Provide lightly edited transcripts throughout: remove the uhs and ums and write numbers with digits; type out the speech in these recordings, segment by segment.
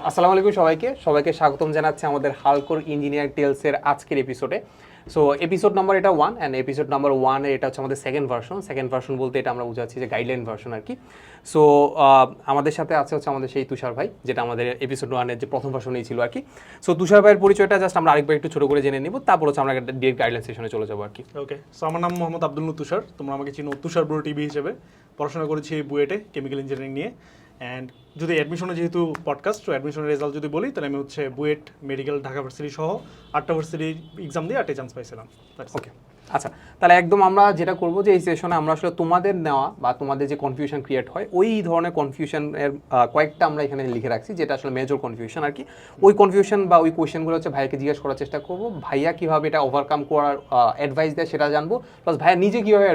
আসসালামু আলাইকুম সবাইকে স্বাগতম জানাচ্ছি আমাদের হালকোর ইঞ্জিনিয়ার টেলসের আজকের এপিসোডে। সো এপিসোড নাম্বার এটা 1 অ্যান্ড এপিসোড নাম্বার 1 এটা হচ্ছে আমাদের সেকেন্ড ভার্সন বলতে এটা আমরা বুঝাচ্ছি যে গাইডলাইন ভার্সন আর কি। সো আমাদের সাথে আছে হচ্ছে আমাদের সেই তুষার ভাই, যেটা আমাদের এপিসোড 1-এর যে প্রথম ভার্সনেই ছিল আর কি। সো তুষার ভাইয়ের পরিচয়টা জাস্ট আমরা আরেকবার একটু ছোট করে জেনে নিব, তারপর হচ্ছে আমরা ডিরেক্ট গাইডলাইন সেশনে চলে যাবো আর কি। ওকে, সো আমার নাম মোহাম্মদ আব্দুল তুষার, তোমরা আমাকে চিনো তুষার ব্রো টিভি হিসেবে। পড়াশোনা করেছি বুয়েটে কেমিক্যাল ইঞ্জিনিয়ারিং নিয়ে। অ্যান্ড যদি অ্যাডমিশনে যেহেতু পডকাস্ট, তো অ্যাডমিশনের রেজাল্ট যদি বলি তাহলে আমি হচ্ছে বুয়েট, মেডিকেল, ঢাকা ভার্সিটি সহ 8টা ভার্সিটি এক্সাম দিয়ে 8টে চান্স পাইছিলাম। ওকে, আচ্ছা, তাহলে একদম আমরা যেটা করবো যে এই সেশনে আমরা আসলে তোমাদের নেওয়া বা তোমাদের যে কনফিউশন ক্রিয়েট হয় ওই ধরনের কনফিউশনের কয়েকটা আমরা এখানে লিখে রাখছি, যেটা আসলে মেজর কনফিউশন আর কি। ওই কনফিউশন বা ওই কোয়েশ্চেনগুলো হচ্ছে ভাইয়াকে জিজ্ঞেস করার চেষ্টা করবো, ভাইয়া কীভাবে এটা ওভারকাম করার অ্যাডভাইস দেয় সেটা জানবো, প্লাস ভাইয়া নিজে কীভাবে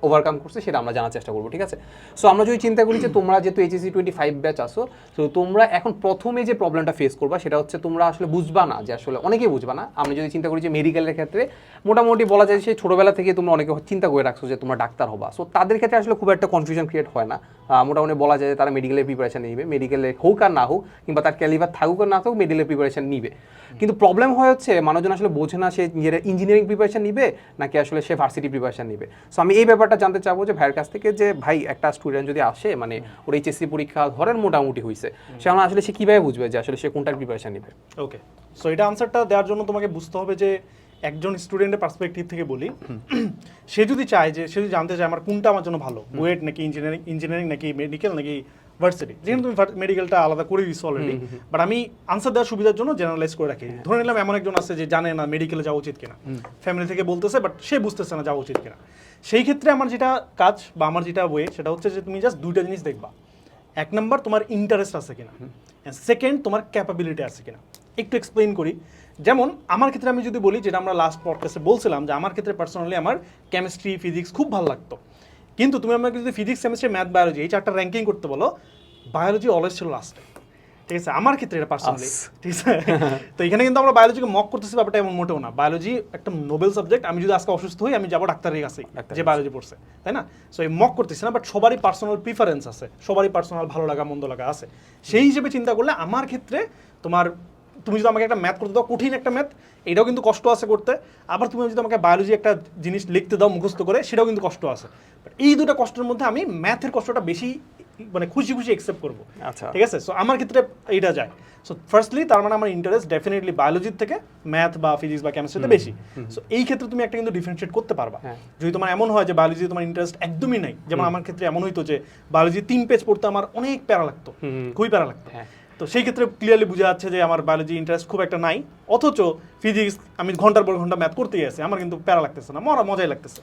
ওভারকাম করছে সেটা আমরা জানার চেষ্টা করবো, ঠিক আছে? সো আমরা যদি চিন্তা করি যে তোমরা যেহেতু HSC 25 ব্যাচ আসো, তো তোমরা এখন প্রথমে যে প্রবলেমটা ফেস করবা সেটা হচ্ছে তোমরা আসলে বুঝবা না, যে আসলে অনেকেই বুঝবা না। আমরা যদি চিন্তা করি যে মেডিকেলের ক্ষেত্রে মোটামুটি বলা যায় সেই ছোটোবেলা থেকে তোমরা অনেকে চিন্তা করে রাখছো যে তোমরা ডাক্তার হবা। সো তাদের ক্ষেত্রে আসলে খুব একটা কনফিউশন ক্রিয়েট হয় না। মোটামুটি বলা যায় যে তারা মেডিকেলের প্রিপারেশন নিবে, মেডিকেলে হোক আর না হোক, কিংবা তার ক্যালিভার থাকুক আর না থাকুক, মেডিকেলের প্রিপারেশন নিবে। কিন্তু প্রবলেম হয় হচ্ছে মানুষজন আসলে বোঝে না সে নিজের ইঞ্জিনিয়ারিং প্রিপারেশন নিবে নাকি আসলে সে ভার্সিটি প্রিপারেশন নিবে। সো আমি এই ব্যাপারটা জানতে চাবো যে ভাইয়ের কাছ থেকে, যে ভাই একটা স্টুডেন্ট যদি আসে, মানে ওর HSC পরীক্ষা ধরেন মোটামুটি হয়েছে, সে আসলে সে কীভাবে বুঝবে যে আসলে সে কোনটার প্রিপারেশন নিবে? ওকে, সো এটা আনসারটা দেওয়ার জন্য তোমাকে বুঝতে হবে যে একজন স্টুডেন্টের পার্সপেক্টিভ থেকে বলি, সে যদি চায়, যে সে যদি জানতে চায় আমার কোনটা আমার জন্য ভালো, বুয়েট নাকি ইঞ্জিনিয়ারিং নাকি মেডিকেল নাকি ভার্সিটি, যেহেতু তুমি মেডিকেলটা আলাদা করে দিচ্ছ অলরেডি, বাট আমি আনসার দেওয়ার সুবিধার জন্য জেনারেলাইজ করে রাখি। ধরে নিলাম এমন একজন আছে যে জানে না মেডিকেলে যাওয়া উচিত কিনা, ফ্যামিলি থেকে বলতেছে বাট সে বুঝতেছে না যাওয়া উচিত কিনা। সেই ক্ষেত্রে আমার যেটা কাজ বা আমার যেটা ওয়ে সেটা হচ্ছে যে তুমি জাস্ট দুইটা জিনিস দেখবা। এক নম্বর, তোমার ইন্টারেস্ট আছে কিনা, সেকেন্ড তোমার ক্যাপাবিলিটি আছে কিনা। একটু এক্সপ্লেইন করি। যেমন আমার ক্ষেত্রে আমি যদি বলি, যেটা আমরা লাস্ট পডকাস্টে বলছিলাম, যে আমার ক্ষেত্রে পার্সোনালি আমার কেমিস্ট্রি, ফিজিক্স খুব ভালো লাগতো। কিন্তু তুমি আমাকে যদি ফিজিক্স, কেমিস্ট্রি, ম্যাথ, বায়োলজি এই 4টা র্যাঙ্কিং করতে বলো, বায়োলজি অলওয়েজ ছিল লাস্টে, ঠিক আছে? আমার ক্ষেত্রে এটা পার্সোনালি, ঠিক আছে? তো এখানে কিন্তু আমরা বায়োলজিকে মক করতেছি, ব্যাপারটা এমন মোটেও না। বায়োলজি একটা নোবেল সাবজেক্ট। আমি যদি আজকে অসুস্থ হই, আমি যাবো ডাক্তারের কাছে যে বায়োলজি পড়ছে, তাই না? সো এই মক করতেছি না, বাট সবারই পার্সোনাল প্রিফারেন্স আছে, সবারই পার্সোনাল ভালো লাগা মন্দ লাগা আছে। সেই হিসেবে চিন্তা করলে আমার ক্ষেত্রে তুমি যদি আমাকে একটা ম্যাথ করতে দাও, কঠিন একটা ম্যাথ, এটাও কিন্তু কষ্ট আছে করতে। আবার তুমি যদি আমাকে বায়োলজি একটা জিনিস লিখতে দাও মুখস্থ করে, সেটাও কিন্তু কষ্ট আছে। বাট এই দুটো কষ্টের মধ্যে আমি ম্যাথের কষ্টটা বেশি মানে খুশি অ্যাকসেপ্ট করবো, আচ্ছা, ঠিক আছে? সো আমার ক্ষেত্রে এইটা যায়। সো ফার্স্টলি তার মানে আমার ইন্টারেস্ট ডেফিনেটলি বায়োলজির থেকে ম্যাথ বা ফিজিক্স বা কেমিস্ট্রিতে বেশি। সো এই ক্ষেত্রে তুমি একটা কিন্তু ডিফারেন্সিয়েট করতে পারবা। যদি তোমার এমন হয় যে বায়োলজি তোমার ইন্টারেস্ট একদমই নাই, যেমন আমার ক্ষেত্রে এমন হইতো যে বায়োলজি 3 পেজ পড়তে আমার অনেক প্যারা লাগতো, খুবই প্যারা লাগতো। তো সেই ক্ষেত্রে ক্লিয়ারলি বোঝা যাচ্ছে যে আমার বায়োলজি ইন্টারেস্ট খুব একটা নাই, অথচ ফিজিক্স আমি ঘন্টার পর ঘন্টা ম্যাথ করতেই আছে, আমার কিন্তু প্যারা লাগতেছে না, মজাই লাগতেছে।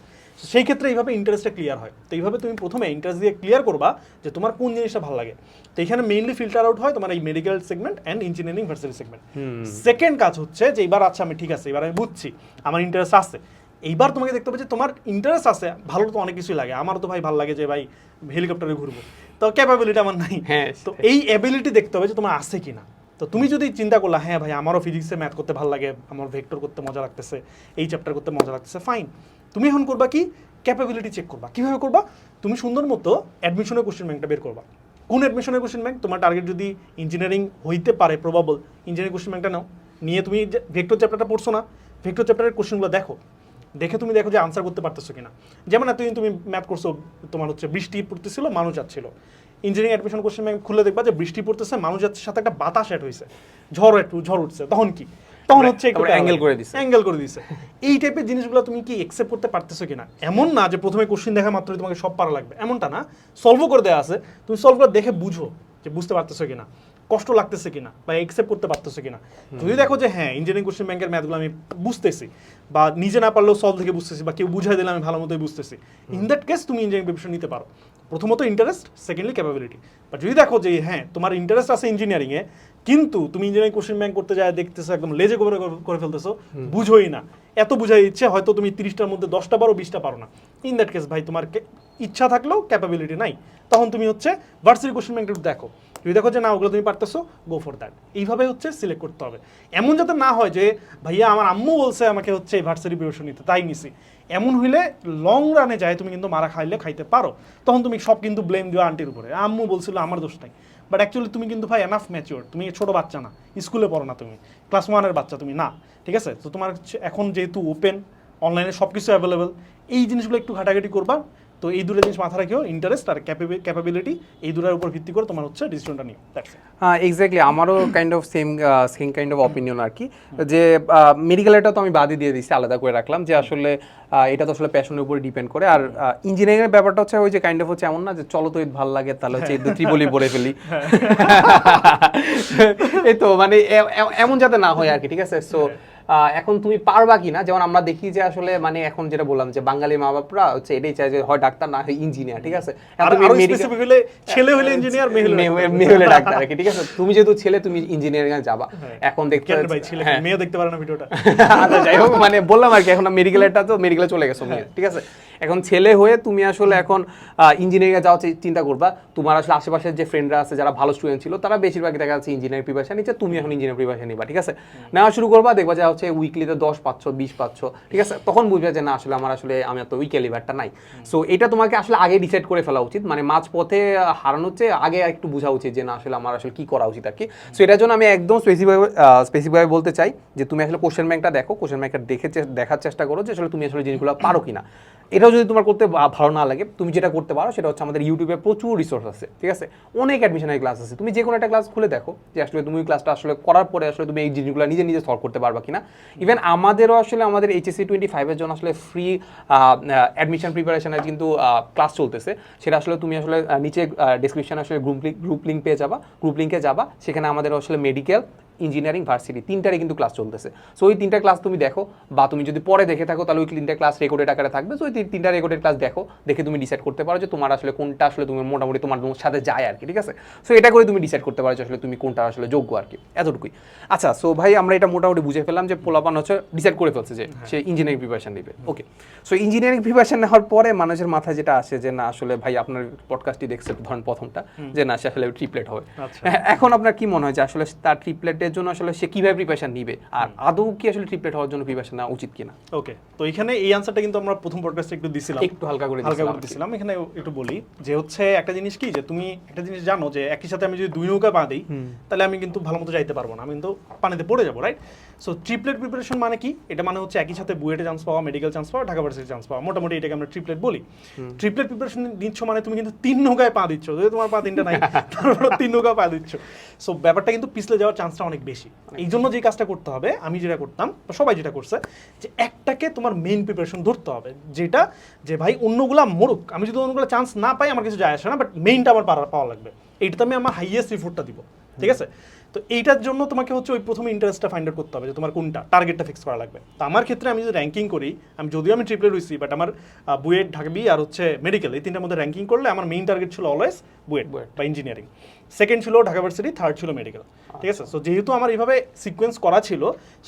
সেই ক্ষেত্রে এইভাবে ইন্টারেস্টটা ক্লিয়ার হয়। তো এইভাবে তুমি প্রথমে ইন্টারেস্ট দিয়ে ক্লিয়ার করবা যে তোমার কোন জিনিসটা ভালো লাগে। তো এখানে মেইনলি ফিল্টার আউট হয় তোমার এই medical segment and engineering varsity segment. Second কাজ হচ্ছে যে এবার আচ্ছা আমি ঠিক আছে, এবার আমি বুঝছি আমার ইন্টারেস্ট আছে। এইবার তোমাকে দেখতে হবে যে তোমার ইন্টারেস্ট আছে, ভালো তো অনেক কিছুই লাগে। আমার তো ভাই ভালো লাগে যে ভাই হেলিকপ্টারে ঘুরবো, তো ক্যাপাবিলিটি আমার নাই। তো এই অ্যাবিলিটি দেখতে হবে যে তোমার আছে কিনা। তো তুমি যদি চিন্তা করলা হ্যাঁ ভাই আমারও ফিজিক্সে ম্যাথ করতে ভালো লাগে, আমার ভেক্টর করতে মজা লাগতেছে, এই চ্যাপ্টার করতে মজা লাগতেছে, ফাইন। তুমি এখন করবা কি, ক্যাপাবিলিটি চেক করবা। কীভাবে করবা? তুমি সুন্দর মতো অ্যাডমিশনের কোশ্চেন ব্যাংকটা বের করবা। কোন অ্যাডমিশনের কোশ্চেন ব্যাংক? তোমার টার্গেট যদি ইঞ্জিনিয়ারিং হইতে পারে, প্রবাবল ইঞ্জিনিয়ারিং কোশ্চেন ব্যাংকটা নাও। নিয়ে তুমি ভেক্টর চ্যাপ্টারটা পড়ছো না, ভেক্টর চ্যাপ্টারের কোশ্চেনগুলো দেখো, দেখে তুমি দেখো যে আনসার করতে পারতেছো কিনা। যেমন এতদিন তুমি ম্যাথ করছো, তোমার হচ্ছে বৃষ্টি পড়তেছিল, মানুষ যাচ্ছিল। ইঞ্জিনিয়ারিং অ্যাডমিশন কোশ্চেন ব্যাংক খুলে দেখবা যে বৃষ্টি পড়তেছে, মানুষ যাচ্ছে, সাথে একটা বাতাস অ্যাড হয়েছে, ঝড় উঠছে, তখন কি? তখন হচ্ছে একটু অ্যাঙ্গেল করে দিছে। এই টাইপের জিনিসগুলো তুমি কি অ্যাকসেপ্ট করতে পারতেছো কিনা। এমন না যে প্রথমে কোশ্চেন দেখা মাত্রই তোমাকে সব পারা লাগবে, এমনটা না। সলভও করে দেওয়া আছে, তুমি সলভ করে দেখে বুঝো যে বুঝতে পারতেছো কিনা, কষ্ট লাগতেছে কিনা, বা অ্যাকসেপ্ট করতে পারতেছো কিনা। যদি দেখো যে হ্যাঁ ইঞ্জিনিয়ারিং কোশ্চেন ব্যাংকের ম্যাথগুলো আমি বুঝতেছি, বা নিজে না পারলেও সলভ থেকে বুঝতেছি, বা কেউ বুঝাই দিলে আমি ভালো মতোই বুঝতেছি, ইন দ্যাট কেস তুমি ইঞ্জিনিয়ারিং প্রিপারেশন নিতে পারো। প্রথমত ইন্টারেস্ট, সেকেন্ডলি ক্যাপাবিলিটি। বাট যদি দেখো যে হ্যাঁ তোমার ইন্টারেস্ট আছে ইঞ্জিনিয়ারিংয়ে, কিন্তু তুমি ইঞ্জিনিয়ারিং কোশ্চেন ব্যাংক করতে যায় দেখতেছো একদম লেজে করে ফেলতেছো, বুঝোই না, এত বুঝাই ইচ্ছে হয়তো তুমি 30টার মধ্যে 10টা পারো, 20টা পারো না, ইন দ্যাট কেস ভাই তোমার ইচ্ছা থাকলেও ক্যাপাবিলিটি নাই। তখন তুমি হচ্ছে ভার্সিটি কোশ্চেন ব্যাংক দেখো, যদি দেখো যে না ওগুলো তুমি পারতেছো, গো ফর দ্যাট। এইভাবে হচ্ছে সিলেক্ট করতে হবে। এমন যাতে না হয় যে ভাইয়া আমার আম্মু বলছে আমাকে হচ্ছে ভার্সিটি প্রিপারেশন নিতে, তাই নিছি। এমন হইলে লং রানে যায় তুমি কিন্তু মারা খাইতে পারো। তখন তুমি সব কিন্তু ব্লেম দিও আন্টির উপরে, আম্মু বলছিল আমার দোষ নাই। বাট অ্যাকচুয়ালি তুমি কিন্তু ভাই এনাফ ম্যাচিওর, তুমি ছোট বাচ্চা না, স্কুলে পড়ো না, তুমি ক্লাস 1-এর বাচ্চা তুমি না, ঠিক আছে? তো তোমার এখন যেহেতু ওপেন, অনলাইনে সব কিছু অ্যাভেলেবেল, এই জিনিসগুলো একটু ঘাটাঘাটি করবা। তো এই দুটো জিনিস মাথা রাখিও, ইন্টারেস্ট আর ক্যাপাবিলিটি, এই দুটোর উপর ভিত্তি করে তোমার হচ্ছে ডিসিশনটা নিও। এক্স্যাক্টলি, আমারও kind of same kind of opinion আর কি, যে মেডিকেলটা তো আমি বাদই দিয়ে দিচ্ছি, আলাদা করে রাখলাম, যে আসলে এটা তো আসলে প্যাশনের উপরে ডিপেন্ড করে। আর ইঞ্জিনিয়ারিংয়ের ব্যাপারটা হচ্ছে ওই যে কাইন্ড অফ হচ্ছে এমন না যে চলো তো ভালো লাগে তাহলে হচ্ছে ত্রিপলি পড়ে ফেলি, এই তো মানে এমন যাতে না হয় আর কি, ঠিক আছে? সো এখন তুমি পারবা কিনা, যেমন আমরা দেখি যে আসলে মানে এখন যেটা বললাম যে বাঙালি মা বাপরা হচ্ছে এটাই চায় যে হয় ডাক্তার না হয় ইঞ্জিনিয়ার, ঠিক আছে? ছেলে হলে ইঞ্জিনিয়ার, মেয়ে হলে ডাক্তার আর কি, ঠিক আছে? তুমি যেহেতু ছেলে তুমি ইঞ্জিনিয়ারিং এ যাবা, এখন দেখতে মেয়ে দেখতে পারে না ভিডিওটা। আচ্ছা যাই হোক, মানে বললাম আর কি, এখন মেডিকেলটা তো মেডিকেলে চলে গেছো মেয়ে, ঠিক আছে? এখন ছেলে হয়ে তুমি আসলে এখন ইঞ্জিনিয়ারিং এ যাওয়ার চিন্তা করবা, তোমার আসলে আশেপাশের যে ফ্রেন্ডরা আছে যারা ভালো স্টুডেন্ট ছিল তারা বেশিরভাগই দেখা যাচ্ছে ইঞ্জিনিয়ারিং প্রিপারেশন নিচ্ছে, তুমি এখন ইঞ্জিনিয়ারিং প্রিপারেশন নিবা, ঠিক আছে? নেওয়া শুরু করবা, দেখবা যে হচ্ছে উইকলিতে 10 পাচ্ছ 20 পাচ্ছ, ঠিক আছে? তখন বুঝবে যে না আসলে আমি তো ওই ক্যালিবারটা নাই। সো এটা তোমাকে আসলে আগে ডিসাইড করে ফেলা উচিত, মানে মাঝ পথে হারানো হচ্ছে আগে একটু বোঝা উচিত যে না আসলে আমার আসলে কি করা উচিত আর কি। সো এটার জন্য আমি একদম স্পেসিফিকভাবে বলতে চাই যে তুমি আসলে কোশ্চেন ব্যাংকটা দেখো, কোশ্চেন ব্যাংকটা দেখার চেষ্টা করো যে আসলে তুমি আসলে জিনিসগুলো পারো কিনা। এটাও যদি তোমার করতে ভালো না লাগে, তুমি যেটা করতে পারো সেটা হচ্ছে আমাদের ইউটিউবে প্রচুর রিসোর্স আছে, ঠিক আছে? অনেক অ্যাডমিশনের ক্লাস আছে, তুমি যে কোনো একটা ক্লাস খুলে দেখো যে আসলে তুমি ওই ক্লাসটা আসলে করার পরে আসলে তুমি এই জিনিসগুলো নিজে সলভ করতে পারবা কিনা। ইভেন আমাদেরও আসলে আমাদের HSC 25-এর জন্য আসলে ফ্রি অ্যাডমিশন প্রিপারেশনের কিন্তু ক্লাস চলতেছে, সেটা আসলে তুমি আসলে নিচে ডেসক্রিপশনে আসলে গ্রুপ লিঙ্ক পেয়ে যাবা, গ্রুপ লিঙ্কে যাবা, সেখানে আমাদের আসলে মেডিকেল, ইঞ্জিনিয়ারিং, ভার্সিটি তিনটারই কিন্তু ক্লাস চলতেছে। সো ওই তিনটা ক্লাস তুমি দেখো, বা তুমি যদি পরে দেখে থাকো তাহলে ওই তিনটা ক্লাস রেকর্ডেড আকারে থাকবে। সো ওই তিনটা রেকর্ডেড ক্লাস দেখে তুমি ডিসাইড করতে পারো যে তোমার আসলে কোনটা আসলে তুমি মোটামুটি তোমার সাথে যায় আর কি, ঠিক আছে? সো এটা করে তুমি ডিসাইড করতে পারো যে আসলে তুমি কোনটা আসলে যোগ্য আর কি, এতটুকুই। আচ্ছা, সো ভাই আমরা এটা মোটামুটি বুঝে ফেললাম যে পোলাপান হচ্ছে ডিসাইড করে ফেলছে যে সে ইঞ্জিনিয়ারিং প্রিপারেশন নেবে। ওকে, সো ইঞ্জিনিয়ারিং প্রিপারেশন নেওয়ার পরে মানুষের মাথায় যেটা আসে যে না আসলে ভাই আপনার পডকাস্টটি দেখছে ধরেন প্রথমটা, যে না সে আসলে ট্রিপলেট হবে। এখন আপনার কি মনে হয় যে আসলে তার ট্রিপলেটের জন্য আসলে সে কিভাবে প্রিপারেশন নিবে, আর আদৌ কি আসলে ট্রিপলেট হওয়ার জন্য প্রিপারেশন নেওয়া উচিত কিনা? ওকে, তো এখানে এই আনসারটা কিন্তু আমরা প্রথম পডকাস্টে একটু দিছিলাম, একটু হালকা করে দিছিলাম। এখানে একটু বলি যে হচ্ছে একটা জিনিস কি, যে তুমি একটা জিনিস জানো যে একই সাথে আমি যদি দুই নৌকা পা দিই তাহলে আমি কিন্তু ভালো মতো যাইতে পারবো না, আমি কিন্তু পানিতে পড়ে যাবো, রাইট? সো ট্রিপলেট প্রিপারেশন মানে কি? এটা মানে হচ্ছে একই সাথে বুয়েটে চান্স পাওয়া, মেডিকেল চান্স পাওয়া, ঢাকা ভার্সিটি চান্স পাওয়া, মোটামুটি এটাকে আমরা ট্রিপলেট বলি। ট্রিপলেট প্রিপারেশন দিচ্ছ মানে তুমি কিন্তু 3 নৌকায় পা দিচ্ছ, যদি তোমার পা 3টা নাই তারপর 3 নৌকা পা দিচ্ছ। সো ব্যাপারটা কিন্তু পিছলে যাওয়ার চান্সটা অনেক বেশি। এই জন্য যে কাজটা করতে হবে, আমি যেটা করতাম, সবাই যেটা করছে, যে একটাকে তোমার মেইন প্রিপারেশন ধরতে হবে, যেটা যে ভাই অন্যগুলা মরুক, আমি যদি অন্যগুলো চান্স না পাই আমার কিছু যায় আসে না, বাট মেইনটা আমার পাওয়া লাগবে, এইটাতে আমি আমার হাইয়েস্ট এফোর্টটা দিব, ঠিক আছে? তো এইটার জন্য তোমাকে হচ্ছে ওই প্রথমে ইন্টারেস্টটা ফাইন্ড আউট করতে হবে যে তোমার কোনটা টার্গেটটা ফিক্স করা লাগবে। তো আমার ক্ষেত্রে আমি যদি র্যাঙ্কিং করি, আমি যদিও আমি ট্রিপলেট হইছি, বাট আমার বুয়েট, ঢাকা বি আর হচ্ছে মেডিকেল, এই তিনটার মধ্যে র্যাঙ্কিং করলে আমার মেইন টার্গেট ছিল অলওয়েজ বুয়েট বা ইঞ্জিনিয়ারিং, সেকেন্ড ছিল ঢাকা ভার্সিটি, থার্ড ছিল মেডিকেল, ঠিক আছে? সো যেহেতু আমার এইভাবে সিকোয়েন্স করা ছিল,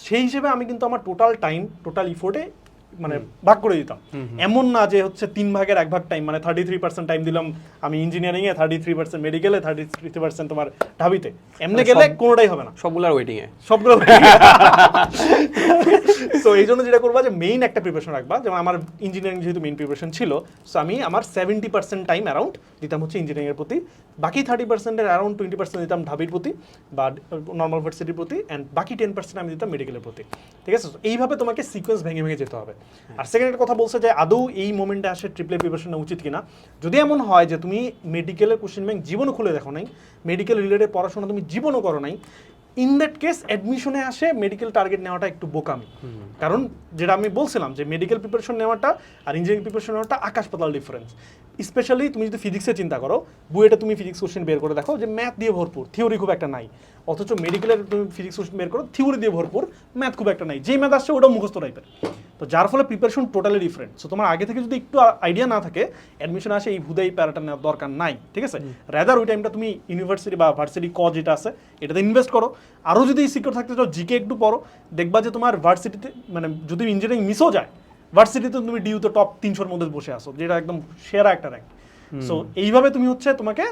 সেই হিসেবে আমি কিন্তু আমার টোটাল টাইম, টোটাল ইফোর্টে মানে ভাগ করে দিতাম। এমন না যে হচ্ছে 3 ভাগের 1 ভাগ টাইম, মানে 33% টাইম দিলাম আমি ইঞ্জিনিয়ারিং এ, 33% মেডিকেলে, 33% তোমার ঢাবিতে, এমনি গেলে কোনোটাই হবে না, সবগুলোর ওয়েটিং এ সবগুলো। সো এই জন্য যেটা করবা যে মেইন একটা প্রিপারেশন রাখবা, যেমন আমার ইঞ্জিনিয়ারিং যেহেতু মেইন প্রিপারেশন ছিল, সো আমি আমার 70% টাইম অ্যারাউন্ড দিতাম হচ্ছে ইঞ্জিনিয়ারিং এর প্রতি, বাকি 30%-এর অ্যারাউন্ড 20% দিতাম ঢাবির প্রতি বা নর্মাল ভার্সিটির প্রতি, অ্যান্ড বাকি 10% আমি দিতাম মেডিকেলের প্রতি, ঠিক আছে? এইভাবে তোমাকে সিকোয়েন্স ভেঙে ভেঙে যেতে হবে। আর সেকেন্ড একটা কথা বলছে যে আদৌ এই মোমেন্টে আসে ট্রিপলেট প্রিপারেশন নেওয়া উচিত কিনা। যদি এমন হয় যে তুমি মেডিকেলের কোশ্চেন ব্যাংক জীবনও খুলে দেখো নাই, মেডিকেল রিলেটেড পড়াশোনা তুমি জীবনও করো নাই, ইন দ্যাট কেস অ্যাডমিশনে আসে মেডিকেল টার্গেট নেওয়াটা একটু বোকামি। কারণ যেটা আমি বলছিলাম যে মেডিকেল প্রিপারেশন নেওয়াটা আর ইঞ্জিনিয়ারিং প্রিপারেশন নেওয়াটা আকাশ পাতাল ডিফারেন্স। স্পেশালি তুমি যদি ফিজিক্সে চিন্তা করো, বুয়েটে তুমি ফিজিক্স কোশ্চেন বের করে দেখো যে ম্যাথ দিয়ে ভরপুর, থিওরি খুব একটা নাই, অথচ মেডিকেলের তুমি ফিজিক্স কোশ্চেন বের করো থিওরি দিয়ে ভরপুর, ম্যাথ খুব একটা নাই, যেই ম্যাথ আসছে ওটা মুখস্থ টাইপের। তো যার ফলে প্রিপারেশন টোটালি ডিফারেন্ট। সো তোমার আগে থেকে যদি একটু আইডিয়া না থাকে, অ্যাডমিশন আসে এই ভুদাই প্যারাটা নেওয়ার দরকার নাই, ঠিক আছে? রাদার ওই টাইমটা তুমি ইউনিভার্সিটি বা ভার্সিটি যেটা আছে এটাতে ইনভেস্ট করো। আরও যদি সিকিউর থাকতে চাও, জিকে একটু পড়ো, দেখবা যে তোমার ভার্সিটিতে মানে যদি ইঞ্জিনিয়ারিং মিসও যায়, ভার্সিটিতে তুমি ডিউতে টপ 300-র মধ্যে বসে আসো, যেটা একদম সেরা একটা র্যাঙ্ক। সো এইভাবে তুমি হচ্ছে তোমাকে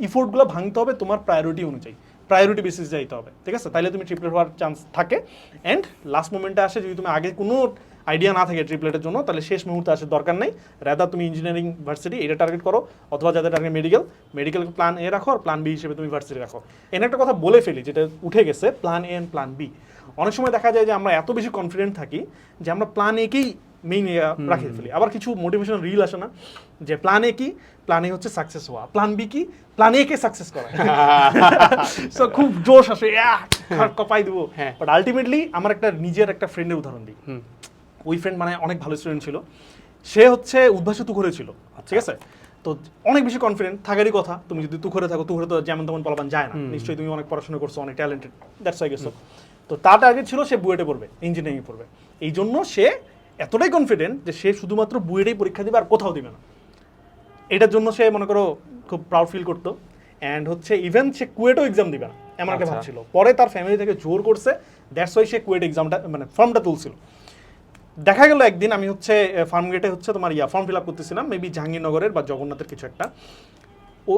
ইফোর্টগুলো ভাঙতে হবে তোমার প্রায়োরিটি অনুযায়ী, প্রায়োরিটি বেসিস যাইতে হবে, ঠিক আছে? তাইলে তুমি ট্রিপলেট হওয়ার চান্স থাকে। অ্যান্ড লাস্ট মোমেন্টে আসে যদি তুমি আগে কোনো আইডিয়া না থাকে ট্রিপলেটের জন্য, তাহলে শেষ মুহূর্তে আসার দরকার নেই। রাদার তুমি ইঞ্জিনিয়ারিং ভার্সিটি এটা টার্গেট করো, অথবা যাদের টার্গেট মেডিকেল প্ল্যান এ রাখো, আর প্ল্যান বি হিসেবে তুমি ভার্সিটি রাখো। এনে একটা কথা বলে ফেলি যেটা উঠে গেছে, plan A and plan B. অনেক সময় দেখা যায় যে আমরা এত বেশি কনফিডেন্ট থাকি যে আমরা প্ল্যান একেই মেইন রাখিয়ে ফেলি। আবার কিছু মোটিভেশনাল রিল আসে না যে প্ল্যান এ কি, প্ল্যান এ হচ্ছে সাকসেস হওয়া, প্ল্যান বি কি, প্ল্যান এ কে সাকসেস করা। সো খুব জোশ আসে, কপাই দেবো। বাট আলটিমেটলি আমার একটা নিজের একটা ফ্রেন্ডের উদাহরণ দিই। ওই ফ্রেন্ড মানে অনেক ভালো স্টুডেন্ট ছিল, সে হচ্ছে উদ্ভাসী তুখরে ছিল, ঠিক আছে। তো অনেক বেশি কনফিডেন্ট থাকারই কথা, তুমি যদি তুখরে থাকো, তুখরে তো যেমন তেমন বলবান যায় না, নিশ্চয়ই তুমি অনেক পড়াশোনা করছো, অনেক ট্যালেন্টেড, দ্যাটস ওয়াই গেছো। তো তার টার্গেট ছিল সে বুয়েটে পড়বে, ইঞ্জিনিয়ারিং পড়বে। এই জন্য সে এতটাই কনফিডেন্ট যে সে শুধুমাত্র বুয়েটেই পরীক্ষা দিবে আর কোথাও দিবে না। এটার জন্য সে মনে করো খুব প্রাউড ফিল করতো, অ্যান্ড হচ্ছে ইভেন সে কুয়েটও এক্সাম দিবে না এমন একটা ভাবছিল। পরে তার ফ্যামিলি থেকে জোর করছে, দ্যাটস ওয়াই সে কুয়েট এক্সামটা মানে ফর্মটা তুলছিল। দেখা গেল একদিন আমি হচ্ছে ফার্মগেটে হচ্ছে তোমার ফর্ম ফিল আপ করতেছিলাম, মেবি জাহাঙ্গীরনগরের বা জগন্নাথের কিছু একটা।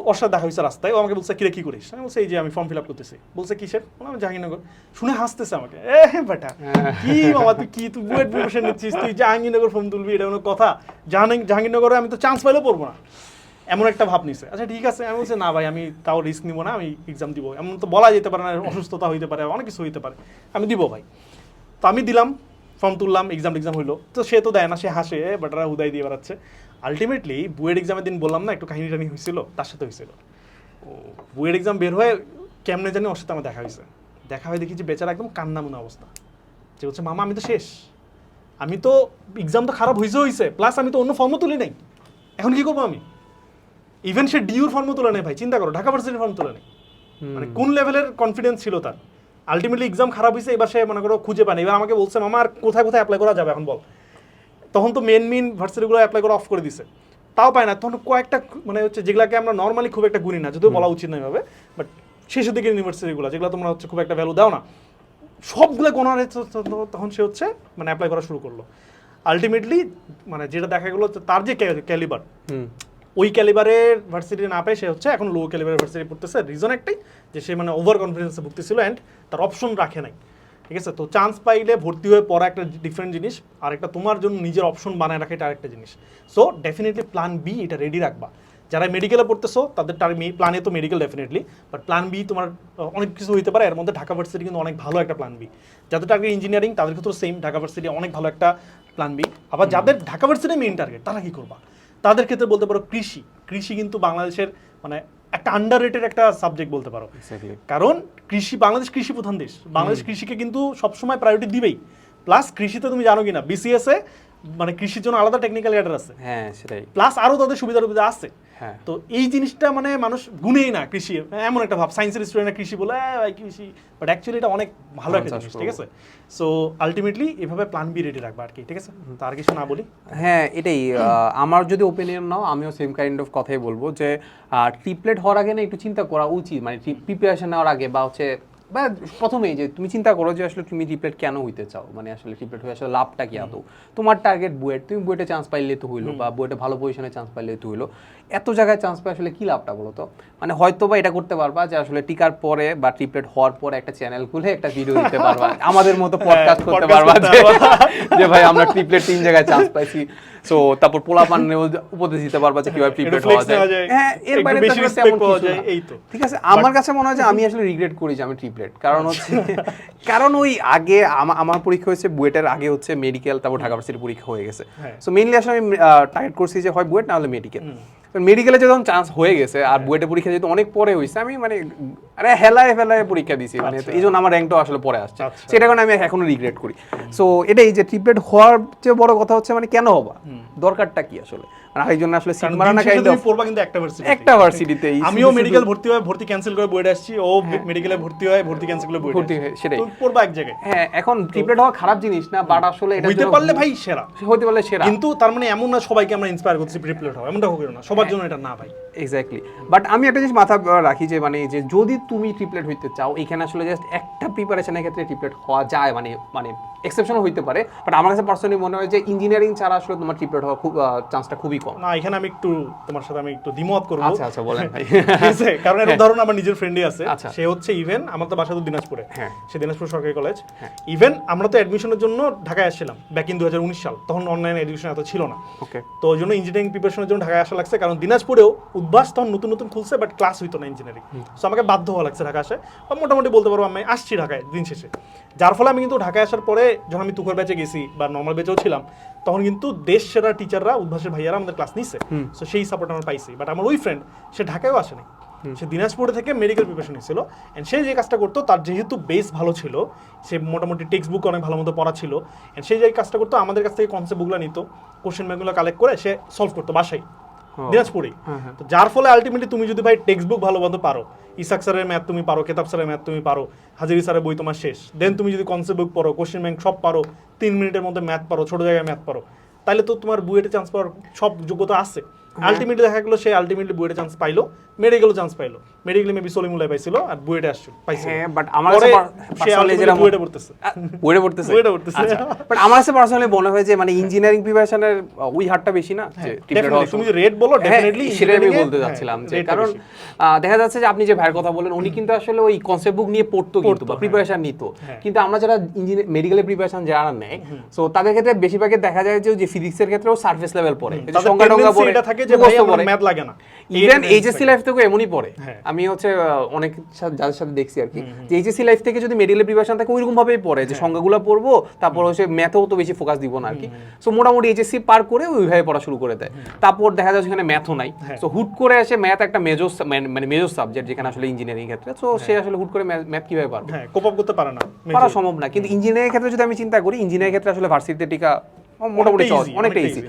ওর সাথে দেখা হয়েছে রাস্তায়, ও আমাকে বলছে কিরে কি করিস, আমি বলছি এই যে আমি ফর্ম ফিল আপ করতেছি। বলছে কিসের, আমি জাহাঙ্গীরনগর। শুনে হাসতেছে আমাকে, বেটা কি বাবা তুই কি, তুই বুয়েট প্রিপারেশন নিচ্ছিস, তুই জাহাঙ্গীরনগর ফর্ম তুলবি, এটা কোনো কথা? জাহাঙ্গীরনগরে আমি তো চান্স পাইলেও পড়বো না, এমন একটা ভাব নিছে। আচ্ছা ঠিক আছে, আমি বলছি না ভাই আমি তাও রিস্ক নিবো না, আমি এক্সাম দিব। এমন তো বলা যেতে পারে না, অসুস্থতা হইতে পারে, অনেক কিছু হইতে পারে, আমি দিব ভাই। তো আমি দিলাম, ফর্ম তুললাম, এক্সাম হইলো। তো সে তো দেয় না, সে হাসে, বাটারা হুদাই দিয়ে বেড়াচ্ছে। আলটিমেটলি বুয়েট এক্সামের দিন বললাম না একটু কাহিনী টানি হয়েছিল, তার সাথে হয়েছিল। বুয়েট এক্সাম বের হয়ে কেমনে জানি ওর সাথে আমার দেখা হয়েছে। দেখা হয়ে দেখি যে বেচারা একদম কান্না মুনা অবস্থা, যে হচ্ছে মামা আমি তো শেষ, আমি তো এক্সাম তো খারাপ হয়েছে, প্লাস আমি তো অন্য ফর্মও তুলি নাই, এখন কি করবো আমি? ইভেন সে ডিউর ফর্মও তুলে নেই ভাই, চিন্তা করো, ঢাকা ভার্সিটির ফর্ম তুলে নেই। মানে কোন লেভেলের কনফিডেন্স ছিল তার। আলটিমেটলি এক্সাম খারাপ হয়েছে, এবার সে মনে করো খুঁজে পায়নি। এবার আমাকে বলছে মামা আর কোথায় কোথায় অ্যাপ্লাই করা যাবে এখন বল। তখন তো মেন ভার্সিটিগুলো অ্যাপ্লাই করা অফ করে দিছে, তাও পায় না। তখন কয়েকটা মানে হচ্ছে যেগুলোকে আমরা নর্মালি খুব একটা গুনি না, যদিও বলা উচিত না এভাবে, বাট শেষের দিকের ইউনিভার্সিটিগুলো যেগুলো তোমরা হচ্ছে খুব একটা ভ্যালু দাও না, সবগুলো গোনা তখন সে হচ্ছে মানে অ্যাপ্লাই করা শুরু করলো। আলটিমেটলি মানে যেটা দেখা গেলো তার যে ক্যালিবার, ওই ক্যালিবারের ভার্সিটি না পেয়ে সে হচ্ছে এখন লো ক্যালিবারের ভার্সিটি পড়তেছে। রিজন একটাই যে সে মানে ওভার কনফিডেন্সে ভুগতেছিল অ্যান্ড তার অপশন রাখে নাই, ঠিক আছে। তো চান্স পাইলে ভর্তি হয়ে পড়া একটা ডিফারেন্ট জিনিস, আর একটা তোমার জন্য নিজের অপশন বানায় রাখা এটা আরেকটা জিনিস। সো ডেফিনেটলি প্ল্যান বি এটা রেডি রাখবা। যারা মেডিকেলে পড়তেছো তাদের প্ল্যান এ তো medical definitely, but plan B তোমার অনেক কিছু হইতে পারে। এর মধ্যে ঢাকা ভার্সিটি কিন্তু অনেক ভালো একটা প্ল্যান বি। যাদের টার্গেট ইঞ্জিনিয়ারিং তাদের ক্ষেত্রে সেম, ঢাকা ভার্সিটি অনেক ভালো একটা প্ল্যান বি। আবার যাদের ঢাকা ভার্সিটি মেইন টার্গেট, তারা কি করবা? তাদের ক্ষেত্রে বলতে পারো কৃষি কিন্তু বাংলাদেশের মানে একটা আন্ডাররেটেড একটা সাবজেক্ট বলতে পারো। কারণ বাংলাদেশ কৃষি প্রধান দেশ, বাংলাদেশ কৃষিকে কিন্তু সবসময় প্রায়োরিটি দিবেই। প্লাস কৃষিতে তুমি জানো কিনা বিসিএস এ মানে কৃষির জন্য আলাদা টেকনিক্যাল ক্যাডার আছে, হ্যাঁ সেটাই, প্লাস আরো তাদের সুবিধা আছে। তো এই জিনিসটা মানে মানুষ গুনেই না কৃষি, এমন একটা ভাব সায়েন্সের স্টুডেন্টরা কৃষি বলে ভাই কৃষি, বাট অ্যাকচুয়ালি এটা অনেক ভালো একটা জিনিস, ঠিক আছে। সো আলটিমেটলি এভাবে প্ল্যান বি রেডি রাখবা আর কি, ঠিক আছে। তার কিছু না বলি, হ্যাঁ এটাই আমার যদি ওপিনিয়ন নাও আমিও সেম কাইন্ড অফ কথাই বলবো যে ট্রিপলেট হওয়ার আগে না একটু চিন্তা করা উচিত, মানে প্রিপারেশন নেওয়ার আগে বা হচ্ছে বা প্রথমেই যে তুমি চিন্তা করো যে আসলে তুমি ট্রিপলেট কেন হইতে চাও, মানে আসলে ট্রিপলেট হয়ে আসলে লাভটা কি আদৌ। তোমার টার্গেট বুয়েট, তুমি বুয়েটে চান্স পাইলে তো হইলো, বা বুয়েটে ভালো পজিশনে চান্স পাইলে তো হইলো। এত জায়গায় চান্স পাই আসলে কি লাভটা বলো তো? মানে হয়তো বা এটা করতে পারবা যে আসলে টিকার পরে বা ট্রিপলেট হওয়ার পরে একটা চ্যানেল খুলে একটা ভিডিও দিতে পারবা, আমাদের মতো পডকাস্ট করতে পারবা যে ভাই আমরা ট্রিপলেট 3 জায়গায় চান্স পাইছি। সো তারপর পোলাপানেও উপদেশ দিতে পারবা যে কিভাবে ট্রিপলেট হওয়া যায়। হ্যাঁ এর বাইরে তো তেমন কিছু না, এই তো ঠিক আছে। আমার কাছে মনে হয় যে আমি আসলে রিগ্রেট করি যে আমি ট্রিপলেট, কারণ হচ্ছে কারণ ওই আগে আমার পরীক্ষা হয়েছে বুয়েটের আগে হচ্ছে মেডিকেল, তারপর ঢাকা ভার্সিটির পরীক্ষা হয়ে গেছে। সো মেইনলি আসলে আমি টার্গেট করছি যে হয় বুয়েট না হলে মেডিকেল। মেডিকেলে যখন চান্স হয়ে গেছে আর বুয়েটে পরীক্ষা যেহেতু অনেক পরে হয়েছে, আমি মানে আরে হেলায় ফেলায় পরীক্ষা দিছি, মানে এই জন্য আমার র্যাঙ্কটাও আসলে পরে আসছে, সেটা কারণে আমি এখনো রিগ্রেট করি। সো এটাই যে ট্রিপলেট হওয়ার চেয়ে বড় কথা হচ্ছে মানে কেন হবা, দরকারটা কি আসলে, মানে আরেকজন আসলে সিট মারা না কাইন্ড অফ পড়বা কিন্তু একটা ভার্সিটিতে। আমিও মেডিকেল ভর্তি ক্যান্সেল করে বুয়েটে আসছি, ও মেডিকেলে ভর্তি ক্যান্সেল করে বুয়েটে ভর্তি হয়, সেটাই তুমি পড়বা এক জায়গায়। হ্যাঁ এখন ট্রিপলেট হওয়া খারাপ জিনিস না, বাট আসলে এটা হইতে পারলে ভাই সেরা, হইতে পারলে সেরা। কিন্তু তার মানে এমন না সবাইকে আমরা ইন্সপায়ার করতেছি ট্রিপলেট হওয়া, এমনটা হবে না। সবাই সবার জন্য এটা না ভাই। এক্স্যাক্টলি, বাট আমি একটা জিনিস মাথা রাখি যে মানে যে যদি তুমি ট্রিপলেট হইতে চাও এখানে আসলে জাস্ট একটা প্রিপারেশনের ক্ষেত্রে ট্রিপলেট হওয়া যায়, মানে মানে এক্সেপশনও হইতে পারে, বাট আমার কাছে পার্সোনালি মনে হয় যে ইঞ্জিনিয়ারিং ছাড়া আসলে তোমার ট্রিপলেট হওয়ার খুব চান্সটা খুবই কম। না, এখানে আমি একটু তোমার সাথে আমি একটু দ্বিমত করব। আচ্ছা আচ্ছা বলেন ভাই। ঠিক আছে, কারণ এর উদাহরণ আমার নিজের ফ্রেন্ডই আছে। আচ্ছা। সে হচ্ছে ইভেন আমার তো বাসা তো দিনাজপুরে, হ্যাঁ। সে দিনাজপুর সরকারি কলেজ। হ্যাঁ। ইভেন আমরা তো অ্যাডমিশনের জন্য ঢাকায় আসছিলাম ব্যাক ইন 2019 সাল, তখন অনলাইন এডুকেশন এত ছিল না। ওকে। তো ওই জন্য ইঞ্জিনিয়ারিং প্রিপারেশনের জন্য ঢাকায় আসা লাগছে, কারণ দিনাজপুরেও উদ্ভাস তখন নতুন নতুন খুলছে, বাট ক্লাস হইতো না ইঞ্জিনিয়ারিং। সো আমাকে বাধ্য হওয়া লাগছে ঢাকা আসে, বা মোটামুটি বলতে পারবো আমি আসছি ঢাকায় দিন শেষে। যার ফলে আমি কিন্তু ঢাকায় আসার পরে যখন আমি তুখর ব্যাচে গেছি বা নর্মাল ব্যাচেও ছিলাম, তখন কিন্তু দেশ সেরা টিচাররা, উদ্ভাসের ভাইয়ারা আমাদের ক্লাস নিচ্ছে। সো সেই সাপোর্ট আমরা পাইছি। বাট আমার ওই ফ্রেন্ড, সে ঢাকায়ও আসেনি, সে দিনাজপুরে থেকে মেডিকেল প্রিপারেশন নিয়েছিল। অ্যান্ড সে যে কাজটা করতো, তার যেহেতু বেস ভালো ছিল, সে মোটামুটি টেক্সট বুক অনেক ভালো মতো পড়া ছিল, অ্যান্ড সে যে কাজটা করতো আমাদের কাছ থেকে কনসেপ্ট বুকগুলো নিত, কোশ্চেন ব্যাঙ্কগুলো কালেক্ট করে সে সলভ করতো বাসায় দিনাজপুরেই। তো যার ফলে আলটিমেটলি তুমি যদি ভাই টেক্সট বুক ভালো মতো পারো, ইসাক স্যারের ম্যাথ তুমি পারো, কেতাব স্যারের ম্যাথ তুমি পারো, হাজিরি স্যারের বই তোমার শেষ, দেন তুমি যদি কনসেপ্ট বুক পড়ো, কোশ্চেন ব্যাংক সব পারো, 3 মিনিটের মধ্যে ম্যাথ পারো, ছোট জায়গায় ম্যাথ পারো, তাহলে তো তোমার বুয়েটে চান্স পাওয়ার সব যোগ্যতা আছে। আলটিমেটলি দেখা গেলো সে আলটিমেটলি বুয়েটে চান্স পাইলো, মেডিকেলও চান্স পাইলো, মেডিকেলে মেবি সলিমুল্লাহ পাইছিল আর বুয়েটে আসছিল পাইছিল। হ্যাঁ, বাট আমার কাছে সে আলটিমেটলি বুয়েটে পড়তেছে, বুয়েটে পড়তেছে, বুয়েটে পড়তেছে। বাট আমার কাছে পার্সোনালি মনে হয় যে মানে ইঞ্জিনিয়ারিং প্রিপারেশনের ওই হারটা বেশি না, যে ট্রিপলেট হওয়ার তুমি রেট বলো ডেফিনেটলি, সেটাই আমি বলতে যাচ্ছিলাম যে কারণ দেখা যাচ্ছে যে আপনি যে ভাইয়ের কথা বলেন উনি কিন্তু আসলে ওই কনসেপ্ট বুক নিয়ে পড়তো কিন্তু বা প্রিপারেশন নিত, কিন্তু আমরা যারা ইঞ্জিনিয়ারিং মেডিকেলের প্রিপারেশন যারা নেয়, সো তাদের ক্ষেত্রে বেশিরভাগই দেখা যায় যে ফিজিক্সের ক্ষেত্রেও সারফেস লেভেল পড়ে, সংখ্যা টংখ্যা পড়ে, এটা থাকে যে ভাই আমার ম্যাথ লাগে না। ইভেন এইচএসসি লাইফ থেকেও এমনই পড়ে। আমি হচ্ছে অনেক যাদের সাথে দেখছি আর কি, যে এইচএসসি লাইফ থেকে যদি মেডিকেল প্রিপারেশন থাকে ওইরকম ভাবেই পড়ে যে সংখ্যাগুলো পড়বো, তারপর হচ্ছে ম্যাথেও তো বেশি ফোকাস দিব না আর কি। সো মোটামুটি এইচএসসি পার করে ওইভাবে পড়া শুরু করে দেয়, তারপর দেখা যায় সেখানে ম্যাথও নাই, সো হুট করে এসে ম্যাথ একটা মেজর মানে মেজর সাবজেক্ট যেখানে আসলে ইঞ্জিনিয়ারিং ক্ষেত্রে, সো সে আসলে হুট করে ম্যাথ কিভাবে পারবে, কোপ আপ করতে পারে না, পারা সম্ভব না। কিন্তু ইঞ্জিনিয়ারিং ক্ষেত্রে যদি আমি চিন্তা করি, ইঞ্জিনিয়ারিং ক্ষেত্রে আসলে ভার্সিটিতে টিকা মোটামুটি সহজ, অনেকটা ইজি।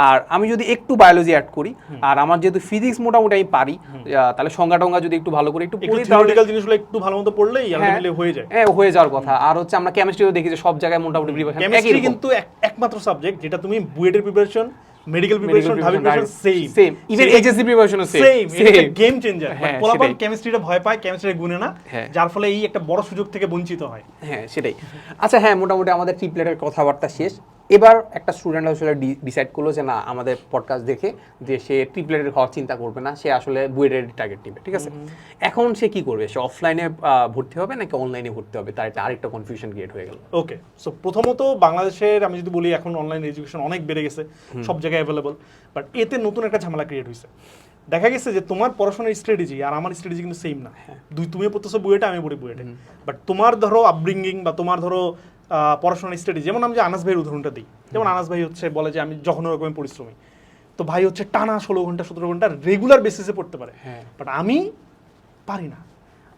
আর আমি যদি একটু বায়োলজি অ্যাড করি, আর আমার যেহেতু ফিজিক্স মোটামুটি আমি পারি, তাহলে সংজ্ঞা টঙ্গা যদি একটু ভালো করে একটু পড়ি, থিওরিটিক্যাল জিনিসগুলো একটু ভালো মতো পড়লেই আলটিমেটলি হয়ে যায়। হ্যাঁ, হয়ে যাওয়ার কথা। আর হচ্ছে আমরা কেমিস্ট্রিও দেখি যে সব জায়গায় মোটামুটি প্রিপারেশন একই রকম। কেমিস্ট্রি কিন্তু একমাত্র সাবজেক্ট যেটা তুমি বুয়েটের প্রিপারেশন, মেডিকেল প্রিপারেশন, ঢাবি প্রিপারেশন সেম, ইভেন এইচএসসি প্রিপারেশনও সেম। এটা গেম চেঞ্জার। পোলাপান কেমিস্ট্রিটা ভয় পায়, কেমিস্ট্রি গুনে না, যার ফলে এই একটা বড় সুযোগ থেকে বঞ্চিত হয়। হ্যাঁ, সেটাই। আচ্ছা, হ্যাঁ, মোটামুটি আমাদের ট্রিপলেটের কথাবার্তা শেষ। এবার একটা স্টুডেন্ট আসলে ডিসাইড করলো যে না, আমাদের পডকাস্ট দেখে যে সে ট্রিপলেটের হওয়ার চিন্তা করবে না, সে আসলে বুয়েটের টার্গেট নিবে, ঠিক আছে? এখন সে কি করবে? সে অফলাইনে ভর্তি হবে নাকি অনলাইনে ভর্তি হবে? তার আরেকটা কনফিউশন ক্রিয়েট হয়ে গেল। ওকে, সো প্রথমত বাংলাদেশের আমি যদি বলি এখন অনলাইন এডুকেশন অনেক বেড়ে গেছে, সব জায়গায় অ্যাভেলেবল, বাট এতে নতুন একটা ঝামেলা ক্রিয়েট হয়েছে। দেখা গেছে যে তোমার পড়াশোনার স্ট্র্যাটেজি আর আমার স্ট্র্যাটেজি কিন্তু সেম না। তুমি পড়তেছো বুয়েটে, আমি পড়ি বুয়েটে, বাট তোমার ধরো আপব্রিঙ্গিং বা তোমার ধরো পড়াশোনার স্ট্র্যাটেজি, যেমন আমি যে আনাস ভাইয়ের উদাহরণটা দিই, যেমন আনাস ভাই হচ্ছে বলে যে আমি যখন রকমের পরিশ্রমী, তো ভাই হচ্ছে টানা 16 ঘন্টা 17 ঘন্টা রেগুলার বেসিসে পড়তে পারে, বাট আমি পারি না।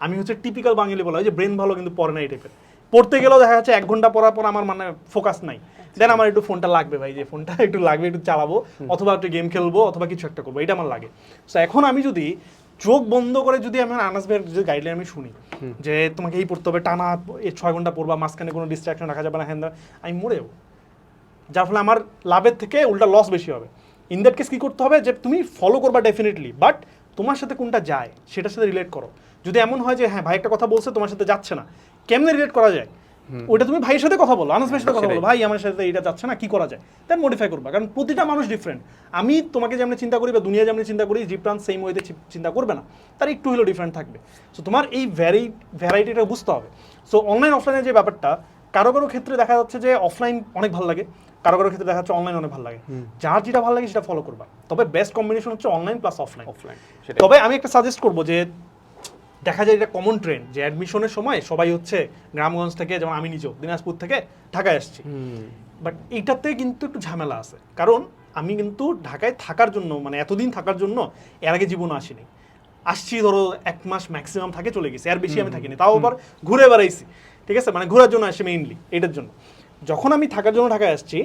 আমি হচ্ছে টিপিক্যাল বাঙালি বলা হয় যে ব্রেন ভালো কিন্তু পড়ে না, এই টাইপের। পড়তে গেলেও দেখা যাচ্ছে 1 ঘন্টা পড়ার পর আমার মানে ফোকাস নাই, দেন আমার একটু ফোনটা লাগবে ভাই, যে ফোনটা একটু লাগবে, একটু চালাবো অথবা একটু গেম খেলবো অথবা কিছু একটা করবো, এটা আমার লাগে। সো এখন আমি যদি চোখ বন্ধ করে যদি আমি আনাস ভাইয়ের যে গাইডলাইন আমি শুনি যে তোমাকে এই পড়তে হবে, টানা 6 ঘন্টা পড়বা, মাঝখানে কোনো ডিস্ট্রাকশন রাখা যাবে না, হ্যাঁ, আমি মরে যাবো। যার ফলে আমার লাভের থেকে উল্টা লস বেশি হবে। ইন দ্যাট কেস কী করতে হবে যে তুমি ফলো করবা ডেফিনেটলি, বাট তোমার সাথে কোনটা যায় সেটার সাথে রিলেট করো। যদি এমন হয় যে হ্যাঁ ভাই একটা কথা বলছে তোমার সাথে যাচ্ছে না, কেমনে রিলেট করা যায় ওটা তুমি ভাইয়ের সাথে কথা বলো, আনাস ভাইয়ের সাথে কথা বলো, ভাই আমার সাথে এটা যাচ্ছে না, কি করা যায়, দেন মডিফাই করবা। কারণ প্রতিটা মানুষ ডিফারেন্ট। আমি তোমাকে যেমন চিন্তা করি বা দুনিয়া যেমন চিন্তা করি, জিপ্রান সেম ওয়েতে চিন্তা করবে না, তার একটু হলেও ডিফারেন্ট থাকবে। সো তোমার এই ভ্যারাইটিটা বুঝতে হবে। সো অনলাইন অফলাইনের যে ব্যাপারটা, কারো কারো ক্ষেত্রে দেখা যাচ্ছে যে অফলাইন অনেক ভালো লাগে, কারো কারো ক্ষেত্রে দেখা যাচ্ছে অনলাইন অনেক ভালো লাগে। যার যেটা ভালো লাগে সেটা ফলো করবা, তবে বেস্ট কম্বিনেশন হচ্ছে অনলাইন প্লাস অফলাইন। তবে আমি একটা সাজেস্ট করবো যে দেখা যায় এটা কমন ট্রেন্ড যে অ্যাডমিশনের সময় সবাই হচ্ছে গ্রামগঞ্জ থেকে, যেমন আমি নিজেও দিনাজপুর থেকে ঢাকায় আসছি, বাট এইটাতে কিন্তু একটু ঝামেলা আছে। কারণ আমি কিন্তু ঢাকায় থাকার জন্য, মানে এতদিন থাকার জন্য এর আগে জীবনে আসিনি, আসছি ধরো 1 মাস ম্যাক্সিমাম থাকে চলে গেছি, আর বেশি আমি থাকিনি, তাও আবার ঘুরে বেড়াইছি, ঠিক আছে, মানে ঘোরার জন্য আসি মেইনলি এটার জন্য। যখন আমি থাকার জন্য ঢাকায় আসছি,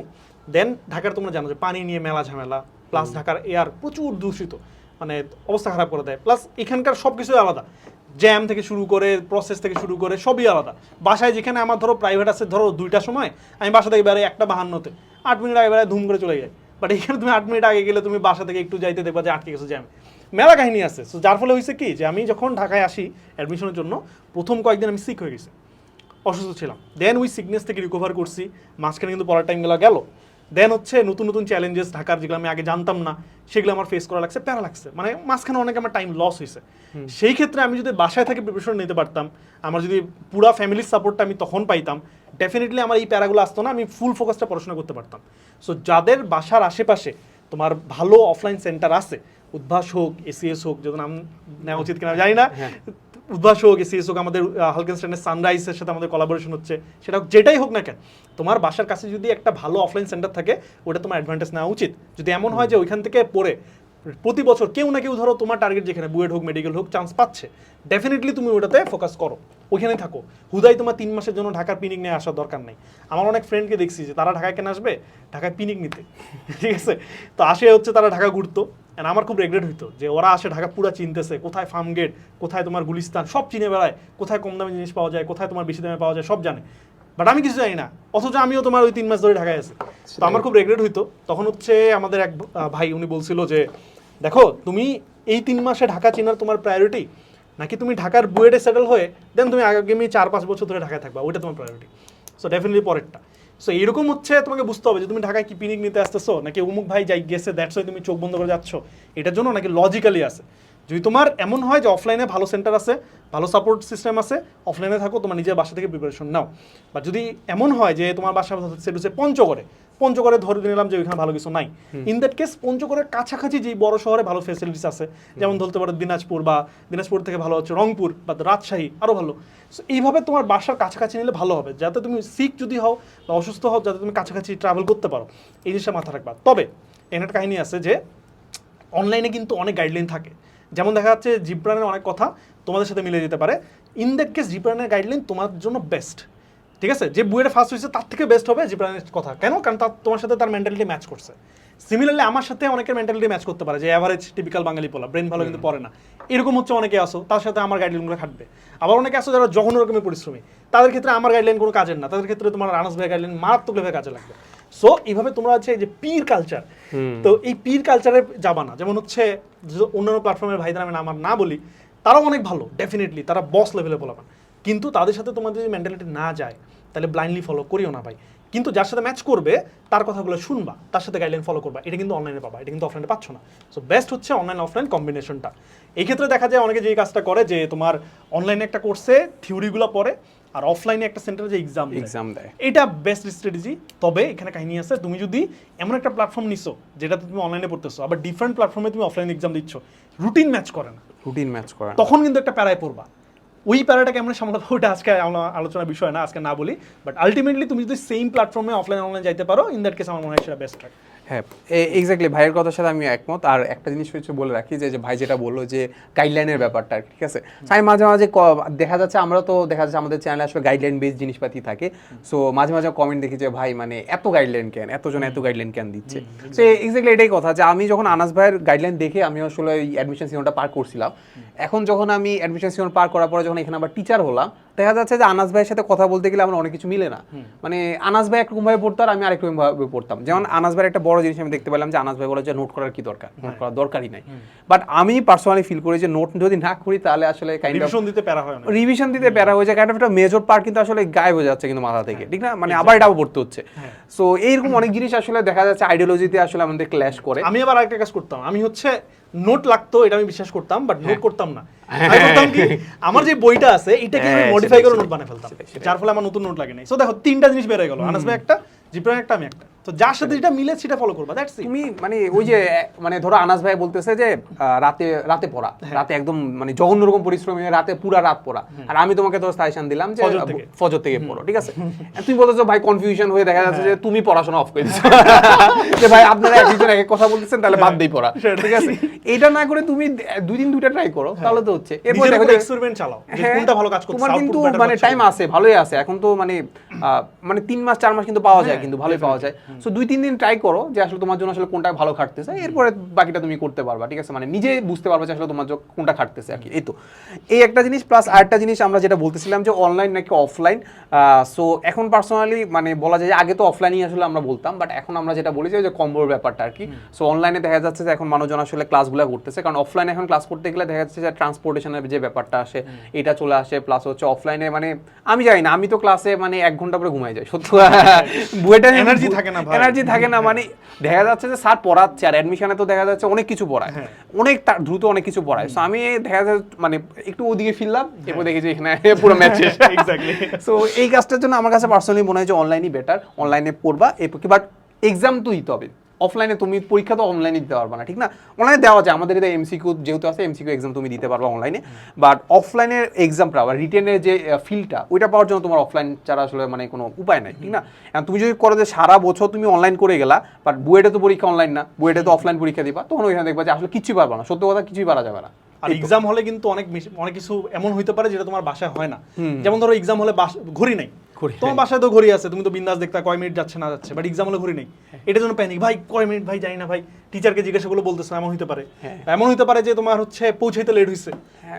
দেন ঢাকার তোমরা জানো যে পানি নিয়ে মেলা ঝামেলা, প্লাস ঢাকার এয়ার প্রচুর দূষিত, মানে অবস্থা খারাপ করে দেয়, প্লাস এখানকার সব কিছুই আলাদা, জ্যাম থেকে শুরু করে প্রসেস থেকে শুরু করে সবই আলাদা। বাসায় যেখানে আমার ধরো প্রাইভেট আছে, ধরো 2টার সময় আমি বাসা থেকে বেড়াই 1:52, 8 মিনিট আগে বেড়ায় ধুম করে চলে যাই, বাট এখানে তুমি 8 মিনিট আগে গেলে তুমি বাসা থেকে একটু যাইতে দেখবা যে আটকে গেছো জ্যাম। মেলা কাহিনী আছে। সো যার ফলে হয়েছে কি যে আমি যখন ঢাকায় আসি অ্যাডমিশনের জন্য প্রথম কয়েকদিন আমি সিক হয়ে গেছি, অসুস্থ ছিলাম। দেন ওই সিকনেস থেকে রিকভার করছি, মাঝখানে কিন্তু পড়ার টাইমগুলো গেল। দেন হচ্ছে নতুন নতুন চ্যালেঞ্জেস ঢাকার যেগুলো আমি আগে জানতাম না সেগুলো আমার ফেস করা লাগছে, প্যারা লাগছে, মানে মাঝখানে অনেক আমার টাইম লস হয়েছে। সেই ক্ষেত্রে আমি যদি বাসায় থেকে প্রিপারেশন নিতে পারতাম, আমার যদি পুরা ফ্যামিলির সাপোর্টটা আমি তখন পাইতাম, ডেফিনেটলি আমার এই প্যারাগুলো আসতো না, আমি ফুল ফোকাসটা পড়াশোনা করতে পারতাম। সো যাদের বাসার আশেপাশে তোমার ভালো অফলাইন সেন্টার আছে, উদ্ভাস হোক, এসিএস হোক, যদি নাম নেওয়া উচিত কিনা জানি না, উদ্ভাস হোক, এসিএস হোক, আমাদের হালকেনস্টাইনের সানরাইজের সাথে আমাদের কোলাবোরেশন হচ্ছে, সেটা যেটাই হোক না কেন, তোমার বাসার কাছে যদি একটা ভালো অফলাইন সেন্টার থাকে ওটা তোমার অ্যাডভান্টেজ নেওয়া উচিত। যদি এমন হয় যে ওইখান থেকে পড়ে প্রতি বছর কেউ না কেউ ধরো তোমার টার্গেট যেখানে বুয়েট হোক, মেডিকেল হোক, চান্স পাচ্ছে, ডেফিনেটলি তুমি ওটাতে ফোকাস করো, ওইখানে থাকো। হুদাই তোমার 3 মাসের জন্য ঢাকার পিনিক নিয়ে আসার দরকার নেই। আমার অনেক ফ্রেন্ডকে দেখছি যে তারা ঢাকায় কেন আসবে, ঢাকায় পিনিক নিতে, ঠিক আছে? তো আসে হচ্ছে তারা ঢাকা ঘুরতো, আর আমার খুব রেগ্রেট হইতো যে ওরা আসে ঢাকা পুরা চিনতেছে, কোথায় ফার্ম গেট, কোথায় তোমার গুলিস্তান, সব চিনে বেড়ায়, কোথায় কম দামে জিনিস পাওয়া যায়, কোথায় তোমার বেশি দামে পাওয়া যায়, সব জানে। বাট আমি কিছু জানি না, অথচ আমিও তোমার ওই 3 মাস ধরে ঢাকায় আছি। তো আমার খুব রেগ্রেট হইতো। তখন হচ্ছে আমাদের এক ভাই উনি বলছিল যে দেখো তুমি এই 3 মাসে ঢাকা চেনার তোমার প্রায়োরিটি, নাকি তুমি ঢাকার বুয়েটে সেটেল হয়ে দেন তুমি আগামী 4-5 বছর ধরে ঢাকায় থাকবা, ওইটা তোমার প্রায়োরিটি। সো ডেফিনেটলি পরেরটা। সো এইরকম হচ্ছে তোমাকে বুঝতে হবে যে তুমি ঢাকায় কি পিকনিক নিতে আসতেছো, নাকি অমুক ভাই যাই গেছে দ্যাটস ওয়াই তুমি চোখ বন্ধ করে যাচ্ছ এটার জন্য, নাকি লজিক্যালি আছে। যদি তোমার এমন হয় যে অফলাইনে ভালো সেন্টার আছে, ভালো সাপোর্ট সিস্টেম আছে, অফলাইনে থাকো, তোমার নিজের বাসা থেকে প্রিপারেশন নাও। বা যদি এমন হয় যে তোমার বাসা সেট হচ্ছে পঞ্চগড়ে ধরে নিলাম যে ওইখানে ভালো কিছু নাই, ইন দ্যাট কেস পঞ্চগড়ের কাছাকাছি যে বড় শহরে ভালো ফেসিলিটিস আছে, যেমন ধরতে পারো দিনাজপুর, বা দিনাজপুর থেকে ভালো হচ্ছে রংপুর বা রাজশাহী, আরও ভালো। সো এইভাবে তোমার বাসার কাছাকাছি নিলে ভালো হবে, যাতে তুমি সিক যদি হও বা অসুস্থ হও, যাতে তুমি কাছাকাছি ট্রাভেল করতে পারো, এই জিনিসটা মাথা রাখবা। তবে এখানে একটা কাহিনী আছে যে অনলাইনে কিন্তু অনেক গাইডলাইন থাকে, যেমন দেখা যাচ্ছে জিব্রানের অনেক কথা তোমাদের সাথে মিলে যেতে পারে। ইন দ্যাট কেস জিব্রানের গাইডলাইন তোমার জন্য বেস্ট, ঠিক আছে? যে বুয়েটে ফার্স্ট হয়েছে তার থেকে বেস্ট হবে জিব্রানের কথা। কেন? কারণ তার তোমার সাথে তার মেন্টালিটি ম্যাচ করছে। সিমিলারলি আমার সাথে অনেকের মেন্টালিটি ম্যাচ করতে পারে, যে অ্যাভারেজ টিপিক্যাল বাঙালি পোলা, ব্রেন ভালো কিন্তু পড়ে না, এরকম হচ্ছে অনেকে আসো, তার সাথে আমার গাইডলাইনগুলো খাটবে। আবার অনেকে আসো যারা জঘন্য রকমের পরিশ্রমী, তাদের ক্ষেত্রে আমার গাইডলাইন কোনো কাজের না, তাদের ক্ষেত্রে তোমার রানাস ভাই গাইডলাইন মারাত্মক লেভেলে কাজে লাগবে। সো এইভাবে তোমরা হচ্ছে যে পির কালচার, তো এই পির কালচারে যাবা না। যেমন হচ্ছে অন্যান্য প্ল্যাটফর্মের ভাইদের আমি আমার না বলি, তারাও অনেক ভালো, ডেফিনেটলি তারা বস লেভেলে বলাবেন, কিন্তু তাদের সাথে তোমার যদি মেন্টালিটি না যায় তাহলে ব্লাইন্ডলি ফলো করিও না ভাই। কিন্তু যার সাথে ম্যাচ করবে তার কথাগুলো শুনবা, তার সাথে গাইডলাইন ফলো করবা, এটা কিন্তু অনলাইনে পাবা, এটা কিন্তু অফলাইনে পাচ্ছ না। সো বেস্ট হচ্ছে অনলাইন অফলাইন কম্বিনেশনটা। এই ক্ষেত্রে দেখা যায় অনেকে যে কাজটা করে যে তোমার অনলাইনে একটা কোর্সে থিওরিগুলো পড়ে আর অফলাইনে একটা সেন্টারে যে এক্সাম দেয়, এটা বেস্ট স্ট্র্যাটেজি। তবে এখানে কাহিনী আছে, তুমি যদি এমন একটা প্ল্যাটফর্ম নিছো যেটাতে তুমি অনলাইনে পড়তেছো, আবার ডিফারেন্ট প্ল্যাটফর্মে তুমি অফলাইন এক্সাম দিচ্ছ, রুটিন ম্যাচ করে না, তখন কিন্তু একটা প্যারায় পড়বা। ওই প্যারাটা কেমন সামলাবো ওটা আজকে আলোচনার বিষয় না, আজকে না বলি। বাট আলটিমেটলি তুমি যদি সেম প্ল্যাটফর্মে অফলাইন অনলাইন যাইতে পারো, ইন দ্যাট কেস আমার মনে হয় সেটা বেস্ট হয়। হ্যাঁ, এক্স্যাক্টলি ভাইয়ের কথার সাথে আমি একমত। আর একটা জিনিস হচ্ছে বলে রাখি যে ভাই যেটা বললো যে গাইডলাইনের ব্যাপারটা, ঠিক আছে? আমি মাঝে মাঝে দেখা যাচ্ছে আমাদের চ্যানেলে আসলে গাইডলাইন বেস জিনিসপাতি থাকে। সো মাঝে মাঝে কমেন্ট দেখি যে ভাই মানে এত গাইডলাইন কেন, এতজন এত গাইডলাইন কেন দিচ্ছে। সো এক্স্যাক্টলি এটাই কথা, যে আমি যখন আনাস ভাইয়ের গাইডলাইন দেখে আমি আসলে এই অ্যাডমিশন সিজনটা পার করছিলাম। এখন যখন আমি অ্যাডমিশন সিজন পার করার পরে যখন এখানে আবার টিচার হলাম, দেখা যাচ্ছে যে আনাস ভাইয়ের সাথে কথা বলতে গেলে আমার অনেক কিছু মিলে না। মানে আনাস ভাই একরকম ভাবে পড়তো আর আমি আরেকরকম ভাবে পড়তাম। যেমন আনাস ভাইয়ের একটা বড় জিনিস আমি দেখতে পেলাম যে আনাস ভাই বলে যে নোট করার কি দরকার, নোট করার দরকারই নাই। বাট আমি পার্সোনালি ফিল করি যে নোট যদি না করি তাহলে আসলে রিভিশন দিতে প্যারা হয়ে যায়, কাইন্ড অফ একটা মেজর পার্ট কিন্তু আসলে গায়েব হয়ে যাচ্ছে কিন্তু মাথা থেকে, ঠিক না? মানে আবার এটাও পড়তে হচ্ছে। সো এইরকম অনেক জিনিস আসলে দেখা যাচ্ছে আইডিওলজিতে আসলে আমাদের ক্ল্যাশ করে। আমি আবার আরেকটা কাজ করতাম, আমি হচ্ছে নোট লাগতো এটা আমি বিশ্বাস করতাম, বাট নোট করতাম না। আমি করতাম কি, আমার যে বইটা আছে এটাকে আমি মডিফাই করে নোট বানাই ফেলতাম, যার ফলে আমার নতুন নোট লাগে নাই। সো দেখো 3টা জিনিস বের হয়ে গেল, আনাস ভাই একটা, জিব্রান একটা, আমি একটা। তো যার সাথে যেটা মিলে সেটা ফলো করবা, দ্যাটস ইট। তুমি মানে ওই যে মানে ধরো আনাস ভাই বলতেছে যে রাতে পড়া, রাতে একদম মানে জঘন্য রকম পরিশ্রমী রাতে পুরা রাত পড়া, আর আমি তোমাকে তো সাজেশন দিলাম যে ফজর থেকে পড়ো, ঠিক আছে? তুমি বলতেছো ভাই কনফিউশন হয়ে দেখা যাচ্ছে যে তুমি পড়াশোনা অফ করে দিচ্ছ, যে ভাই আপনারা একজন এক কথা বলতেছেন তাহলে বাদ দেই পড়া, ঠিক আছে? এটা না করে তুমি 2 দিন 2টা ট্রাই করো, তাহলে তো হচ্ছে। এরপর দেখো এক্সপেরিমেন্ট চালাও যে কোনটা ভালো কাজ করছে। তোমার কিন্তু মানে টাইম আছে, ভালোই আছে। এখন তো মানে মানে 3 মাস 4 মাস কিন্তু পাওয়া যায়, কিন্তু ভালোই পাওয়া যায়। সো 2-3 দিন ট্রাই করো যে আসলে তোমার জন্য আসলে কোনটা ভালো খাটতেছে, এরপরে বাকিটা তুমি করতে পারবা, ঠিক আছে? মানে নিজে বুঝতে পারবা যে আসলে তোমার জন্য কোনটা খাটতেছে আর কি। এই তো এই একটা জিনিস, প্লাস আরেকটা জিনিস আমরা যেটা বলতেছিলাম যে অনলাইন নাকি অফলাইন। সো এখন পার্সোনালি মানে বলা যায় যে আগে তো অফলাইনই আসলে আমরা বলতাম, বাট এখন আমরা যেটা বলি যে কম্বোর ব্যাপারটা আর কি। সো অনলাইনে দেখা যাচ্ছে যে এখন মানুষজন আসলে ক্লাসগুলো করতেছে, কারণ অফলাইনে এখন ক্লাস করতে গেলে দেখা যাচ্ছে যে ট্রান্সপোর্টেশনের যে ব্যাপারটা আসে এটা চলে আসে, প্লাস হচ্ছে অফলাইনে মানে আমি জানি না, আমি তো ক্লাসে মানে 1 ঘন্টা পরে ঘুমাই যাই সত্যি। বুয়েটা এনার্জি থাকে না ভাই, এনার্জি থাকে না, মানে দেখা যাচ্ছে যে স্যার পড়াচ্ছে আর অ্যাডমিশনে তো দেখা যাচ্ছে অনেক কিছু পড়ায়, অনেক দ্রুত অনেক কিছু পড়ায়। সো আমি দেখা যাচ্ছে মানে একটু ওদিকে ফিরলাম, এরপর দেখি যে এখানে পুরো ম্যাচ শেষ। এক্স্যাক্টলি। সো এই কাজটার জন্য আমার কাছে পার্সোনালি মনে হয় যে অনলাইনই বেটার, অনলাইনে পড়বা এরপর কি, বাট এক্সাম তো দিতে হবে। অফলাইনে তুমি পরীক্ষা তো অনলাইনে দিতে পারবা না, ঠিক না? অনলাইনে দেওয়া যায়, আমাদের এটা এমসিকিউ যেহেতু আছে, এমসিকিউ এক্সাম তুমি দিতে পারবা অনলাইনে, বাট অফলাইনের এক্সামটা বা রিটেনের যে ফিলটা ওইটা পাওয়ার জন্য তোমার অফলাইন ছাড়া আসলে মানে কোনো উপায় নাই, ঠিক না? এখন তুমি যদি করো যে সারা বছর তুমি অনলাইন করে গেলা, বাট বুয়েটে তো পরীক্ষা অনলাইন না, বুয়েটে তো অফলাইন পরীক্ষা দিবা, তখন ওইখানে দেখবা যে আসলে কিছুই পারবা না, সত্য কথা কিছুই পারা যাবে না। আর এক্সাম হলে কিন্তু অনেক কিছু এমন হইতে পারে যেটা তোমার বাসায় হয় না। যেমন ধরো এক্সাম হলে ঘড়ি নাই, তোমার বাসায় তো ঘড়ি আছে, তুমি তো বিন্দাস দেখতা কয় মিনিট যাচ্ছে না যাচ্ছে, বাট এক্সাম হলে ঘড়ি নেই, এটার জন্য প্যানিক, ভাই কয় মিনিট ভাই জানি না ভাই, টিচারকে জিজ্ঞাসা করলে বলতেছে এমন হইতে পারে। এমন হইতে পারে যে তোমার হচ্ছে পৌঁছাইতে লেট হইছে,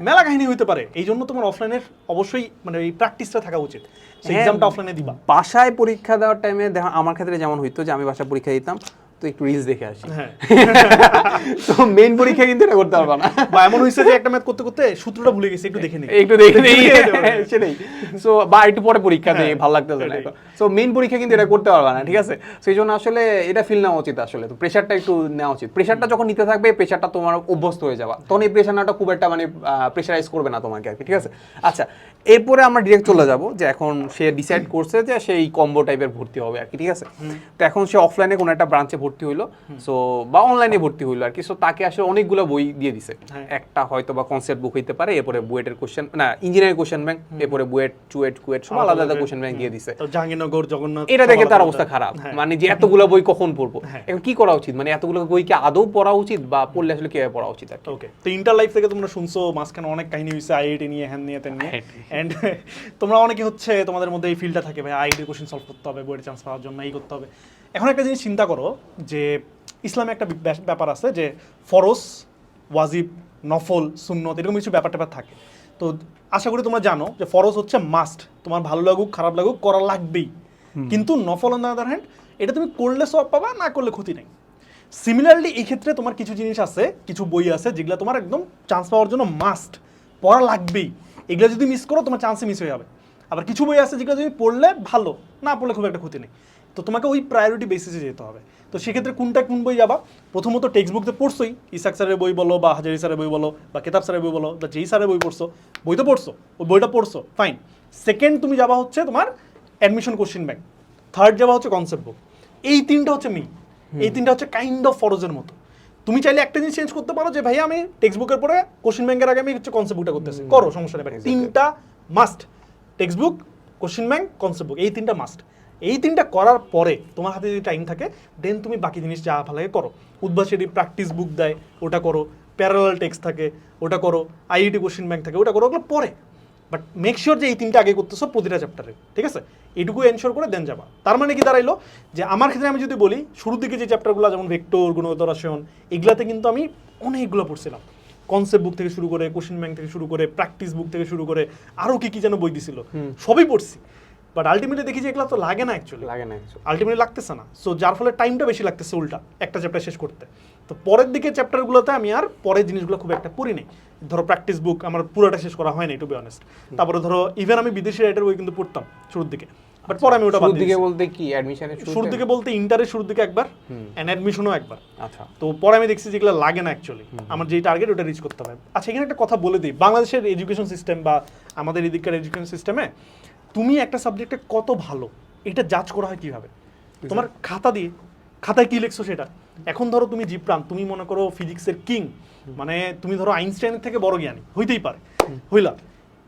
মেলা কাহিনী হইতে পারে। এই জন্য তোমার অফলাইনের অবশ্যই মানে এই প্র্যাকটিসটা থাকা উচিত, এক্সামটা অফলাইনে দিবা। বাসায় পরীক্ষা দেওয়ার টাইমে দেখো আমার ক্ষেত্রে যেমন হইতো যে আমি বাসায় পরীক্ষা দিতাম তো একটু রিলস দেখে আসি, তো মেইন পরীক্ষা কিন্তু এটা করতে পারবা না। বা এমন হইছে যে একটা ম্যাথ করতে করতে সূত্রটা ভুলে গেছি, একটু দেখে নেই সেটাই। সো বা একটু পরে পরীক্ষা দেই, ভালো লাগতেছে না। সো মেইন পরীক্ষা কিন্তু এটা করতে পারবা না, ঠিক আছে? সেই জন্য আসলে এটা ফিল নেওয়া উচিত আসলে, তো প্রেশারটা একটু নেওয়া উচিত। প্রেশারটা যখন নিতে থাকবে, প্রেশারটা তোমার অভ্যস্ত হয়ে যাবা, তখন এই প্রেশার নেওয়াটা খুব একটা মানে প্রেশারাইজ করবে না তোমাকে আর কি, ঠিক আছে? আচ্ছা, এরপরে আমরা ডিরেক্ট চলে যাব যে এখন সে ডিসাইড করছে যে সে এই কম্বো টাইপের ভর্তি হবে আর কি, ঠিক আছে? তো এখন সে অফলাইনে কোনো একটা ব্রাঞ্চে ভর্তি হইলো, সো বা অনলাইনে ভর্তি হইলো আর কি। সো তাকে আসলে অনেকগুলো বই দিয়ে দিছে, একটা হয়তো বা কনসেপ্ট বুক হইতে পারে, এরপরে বুয়েটের কোশ্চেন না ইঞ্জিনিয়ারিং কোশ্চেন ব্যাংক, এরপরে বুয়েট চুয়েট কুয়েট সব আলাদা আলাদা কোশ্চেন ব্যাংক দিয়ে দিছে। তো জাহাঙ্গীরনগর জগন্নাথ, এটা দেখে তার অবস্থা খারাপ, মানে যে এতগুলো বই কখন পড়বো, এখন কি করা উচিত? মানে এতগুলো বই কি আদৌ পড়া উচিত, বা পড়লে আসলে কিভাবে পড়া উচিত আর কি? ওকে, তো ইন্টার লাইফ থেকে তোমরা শুনছো মাঝখানে অনেক কাহিনী হয়েছে আইআইটি নিয়ে, হ্যান নিয়ে তেন নিয়ে, এন্ড তোমরা অনেকে হচ্ছে তোমাদের মধ্যে এই ফিল্ডটা থাকে, ভাই আইআইটি কোশ্চেন সলভ করতে হবে, বইয়ের চান্স পাওয়ার জন্য এই করতে হবে। এখন একটা জিনিস চিন্তা করো যে ইসলামে একটা ব্যাপার আছে যে ফরজ, ওয়াজিব, নফল, সুন্নত এরকম কিছু ব্যাপার ট্যাপার থাকে। তো আশা করি তোমরা জানো যে ফরজ হচ্ছে মাস্ট, তোমার ভালো লাগুক খারাপ লাগুক করা লাগবেই, কিন্তু নফল অন দ্য আদার হ্যান্ড এটা তুমি করলে সব পাবা, না করলে ক্ষতি নেই। সিমিলারলি এই ক্ষেত্রে তোমার কিছু জিনিস আছে, কিছু বই আছে যেগুলো তোমার একদম চান্স পাওয়ার জন্য মাস্ট, পড়া লাগবেই, এগুলো যদি মিস করো তোমার চান্সে মিস হয়ে যাবে। আবার কিছু বই আছে যেগুলো তুমি পড়লে ভালো, না পড়লে খুব একটা ক্ষতি নেই। তো তোমাকে ওই প্রায়োরিটি বেসিসে যেতে হবে। তো সেক্ষেত্রে কোন বই যাবা? প্রথমত টেক্সট বুক তো পড়ছোই, ইসাক স্যারের বই বলো বা হাজারি স্যারের বই বলো বা কেতাব স্যারের বই বলো বা যেই স্যারের বই পড়ছো, বই তো পড়ছো, ওই বইটা পড়ছো, ফাইন। সেকেন্ড তুমি যাবা হচ্ছে তোমার অ্যাডমিশন কোশ্চেন ব্যাংক, থার্ড যাবা হচ্ছে কনসেপ্ট বুক। এই তিনটা হচ্ছে এই তিনটা হচ্ছে কাইন্ড অফ ফরজের মতো। তুমি চাইলে একটা জিনিস চেঞ্জ করতে পারো যে ভাই আমি টেক্সট বুকের পরে কোশ্চেন ব্যাংকের আগে আমি হচ্ছে কনসেপ্ট বুকটা করতেছি, করো, সমস্যা নেই। তিনটা must, text book, question bank, concept বুক, এই তিনটা মাস্ট। এই তিনটা করার পরে তোমার হাতে যদি টাইম থাকে দেন তুমি বাকি জিনিস যা ভালো লাগে করো। উদ্ভাসেরই প্র্যাকটিস বুক দেয়, ওটা করো। প্যারালাল টেক্সট থাকে, ওটা করো। আইআইটি কোশ্চেন ব্যাংক থাকে, ওটা করো। ওগুলো পরে, বাট মেক শিওর যে এই তিনটা আগে করতেছো প্রতিটা চ্যাপ্টারে, ঠিক আছে? এইটুকু এনশিওর করে দেন যাবা। তার মানে কি দাঁড়াইলো যে আমার ক্ষেত্রে আমি যদি বলি শুরুর দিকে যে চ্যাপ্টারগুলো যেমন ভেক্টর, গুণগত রসায়ন, এগুলাতে কিন্তু আমি অনেকগুলো পড়ছিলাম। কনসেপ্ট বুক থেকে শুরু করে, কোশ্চেন ব্যাংক থেকে শুরু করে, প্র্যাকটিস বুক থেকে শুরু করে আরও কি যেন বই দিছিল, সবই পড়ছি। বাট আলটিমেটলি দেখি যে এগুলো তো লাগে না, অ্যাকচুয়ালি লাগে না, আলটিমেটলি লাগতেছে না। সো যার ফলে টাইমটা বেশি লাগতেছে উল্টা একটা চ্যাপ্টার শেষ করতে। তো পরের দিকে চ্যাপ্টারগুলোতে আমি আর পরের জিনিসগুলো খুব একটা পড়ি নেই। ধরো প্র্যাকটিস বুক আমার পুরোটা শেষ করা হয় না, টু বি অনেস্ট। তারপরে ধরো ইভেন আমি বিদেশি রাইটার বই কিন্তু পড়তাম শুরুর দিকে, বাট পরে আমি ওটা বাদ দিয়েছি। শুরুর দিকে বলতে কি অ্যাডমিশনের শুরুর দিকে বলতে ইন্টারের শুরুর দিকে একবার, এন্ড অ্যাডমিশনও একবার। আচ্ছা, তো পরে আমি দেখছি যেগুলো লাগে না অ্যাকচুয়ালি, আমার যে টার্গেট ওটা রিচ করতে হবে। আচ্ছা, এখানে একটা কথা বলে দিই, বাংলাদেশের এডুকেশন সিস্টেম বা আমাদের এদিককার এডুকেশন সিস্টেমে তুমি একটা সাবজেক্টে কত ভালো এটা জাজ করা হয় কিভাবে? তোমার খাতা দিয়ে, খাতায় কি লিখছো সেটা। এখন ধরো তুমি জীবপ্রাণ, তুমি মনে করো ফিজিক্সের কিং, মানে তুমি ধরো আইনস্টাইনের থেকে বড় জ্ঞানী হইতেই পারে, হইলা,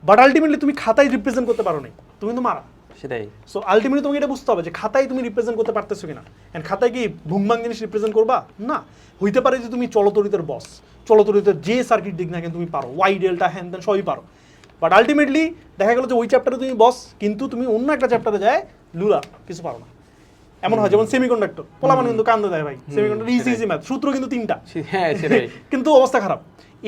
বাট আলটিমেটলি তুমি খাতায় রিপ্রেজেন্ট করতে পারো নাই, তুমি তো মারা। সেটাই। সো আলটিমেটলি তোমাকে এটা বুঝতে হবে যে খাতায় তুমি রিপ্রেজেন্ট করতে পারতেছো কিনা। এন্ড খাতায় কি ভুংবাং জিনিস রিপ্রেজেন্ট করবা না। হইতে পারে যে তুমি চলতরিতের বস, চলতরিতের যে সার্কিট দিক না কেন তুমি পারো, ওয়াই ডেল্টা হ্যান ত্যান সবই পারো, বাট আলটিমেটলি দেখা গেল যে ওই চ্যাপ্টারে তুমি বস, কিন্তু তুমি অন্য একটা চ্যাপ্টারে যায় লুলা কিছু পারো না। এমন হয় যেমন সেমিকন্ডাক্টর, পোলাপান কিন্তু কান্দে দেয় ভাই, সেমিকন্ডাক্টর ইজি ম্যাথ, সূত্র কিন্তু 3টা, হ্যাঁ সেটাই। কিন্তু অবস্থা খারাপ।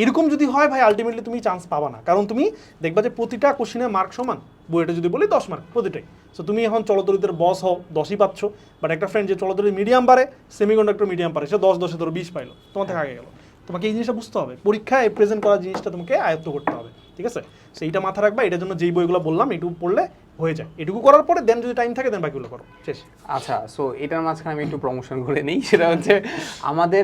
এরকম যদি হয় ভাই আলটিমেটলি তুমি চান্স পাবা না, কারণ তুমি দেখবা যে প্রতিটা কোশ্চেনের মার্ক সমান, বইটা যদি বলি 10 মার্ক প্রতিটাই। সো তুমি এখন চলতরিতের বস হও, 10ই পাচ্ছ, বাট একটা ফ্রেন্ড যে চলতরি মিডিয়াম পারে, সেমিকন্ডাক্টর মিডিয়াম পারে, সে 10 ধরো 20 পাইলো, তোমার থেকে আগে গেল। তোমাকে এই জিনিসটা বুঝতে হবে, পরীক্ষায় প্রেজেন্ট করা জিনিসটা তোমাকে আয়ত্ত করতে হবে, ঠিক আছে? সেইটা মাথা রাখবা। এটার জন্য যেই বইগুলো বললাম এটুকু পড়লে হয়ে যায়, এটুকু করার পরে দেন যদি টাইম থাকে দেন বাকিগুলো করো, শেষ। আচ্ছা, সো এটার মাঝখানে আমি একটু প্রমোশন করে নিই, সেটা হচ্ছে আমাদের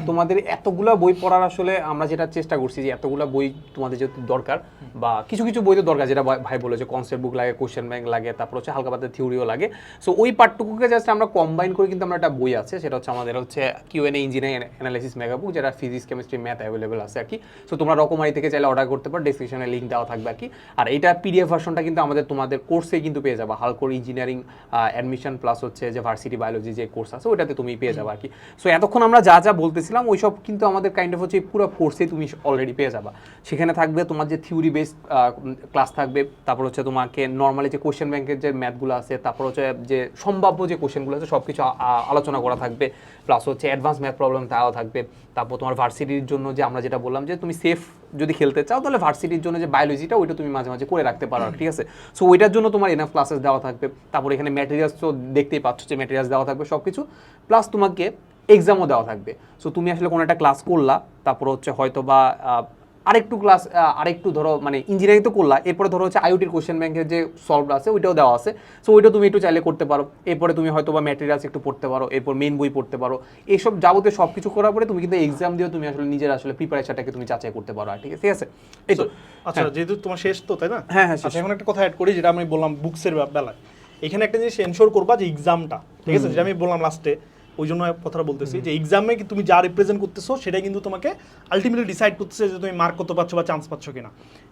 তোমাদের এতগুলা বই পড়ার আসলে আমরা যেটা চেষ্টা করছি যে এতগুলা বই তোমাদের যেহেতু দরকার, বা কিছু কিছু বই তো দরকার, যেটা ভাই বলে যে কনসেপ্ট বুক লাগে, কোশ্চেন ব্যাংক লাগে, তারপর হচ্ছে হালকা পাতলা থিওরিও লাগে। সো ওই পার্টটুকুকে জাস্ট আমরা কম্বাইন করে কিন্তু আমরা একটা বই আছে, সেটা হচ্ছে আমাদের হচ্ছে QnA engineering analysis mega book, যেটা ফিজিক্স কেমিস্ট্রি ম্যাথ অ্যাভেলেবেল আছে আর কি। সো তোমরা রকমারি থেকে চাইলে অর্ডার করতে পারো, ডেসক্রিপশনে লিঙ্ক দেওয়া থাকবে আর কি। আর এইটা পিডিএফ ভার্সনটা কিন্তু আমাদের তোমাদের কোর্সে কিন্তু পেয়ে যাবে, হালকোর ইঞ্জিনিয়ারিং অ্যাডমিশন প্লাস হচ্ছে যে ভার্সিটি বায়োলজি যে কোর্স আছে ওইটাতে তুমি পেয়ে যাবে আর কি। সো এতক্ষণ আমরা যা যা বলতেছিলাম ওইসব কিন্তু আমাদের কাইন্ড অফ হচ্ছে পুরো কোর্সেই তুমি অলরেডি পেয়ে যাবা। সেখানে থাকবে তোমার যে থিওরি বেসড ক্লাস থাকবে, তারপর হচ্ছে তোমাকে নর্মালি যে কোশ্চেন ব্যাংকের যে ম্যাথগুলো আছে, তারপর হচ্ছে যে সম্ভাব্য যে কোশ্চেনগুলো আছে সব কিছু আলোচনা করা থাকবে, প্লাস হচ্ছে অ্যাডভান্স ম্যাথ প্রবলেম তাও থাকবে। তারপর তোমার ভার্সিটির জন্য যে আমরা যেটা বললাম যে তুমি সেফ যদি খেলতে চাও তাহলে ভার্সিটির জন্য যে বায়োলজিটা ওইটা তুমি মাঝে মাঝে করে রাখতে পারো, ঠিক আছে? সো ওইটার জন্য তোমার এনাফ ক্লাসেস দেওয়া থাকবে। তারপর এখানে ম্যাটেরিয়ালস তো দেখতেই পাচ্ছ যে ম্যাটেরিয়ালস দেওয়া থাকবে সব কিছু, প্লাস তোমাকে এক্সামও দেওয়া থাকবে। সো তুমি আসলে কোনো একটা ক্লাস করলা, তারপর হচ্ছে হয়তো বা আরেকটু ক্লাস আরেকটু ধরো মানে ইঞ্জিনিয়ারিং তো করলা, এরপরে ধরো হচ্ছে আইওটির কোশ্চেন ব্যাংকের যে সলভ আছে ওইটাও দেওয়া আছে। সো ওইটা তুমি একটু চাইলে করতে পারো। এরপরে তুমি হয়তো বা ম্যাটেরিয়ালস একটু পড়তে পারো, এরপর মেইন বই পড়তে পারো। এইসব যাবতীয় সব কিছু করার পরে তুমি কিন্তু এক্সাম দিয়েও তুমি আসলে নিজের আসলে প্রিপারেশনটাকে তুমি যাচাই করতে পারো, ঠিক আছে? এই তো। আচ্ছা, যেহেতু তোমার শেষ তো, তাই না? হ্যাঁ। আচ্ছা, এখন একটা কথা অ্যাড করি, যেটা আমি বললাম বুকসের বেলায়, এখানে একটা জিনিস এনশোর করবা যে এক্সামটা, ঠিক আছে, যেটা আমি বললাম লাস্টে, ওই জন্য কথাটা বলতেছি যে এক্সামে তুমি যা রিপ্রেজেন্ট করতেছো সেটা কিন্তু তোমাকে আলটিমেটলি ডিসাইড করতেছে যে তুমি মার্ক কত পাচ্ছ বা চান্স পাচ্ছ কিনা।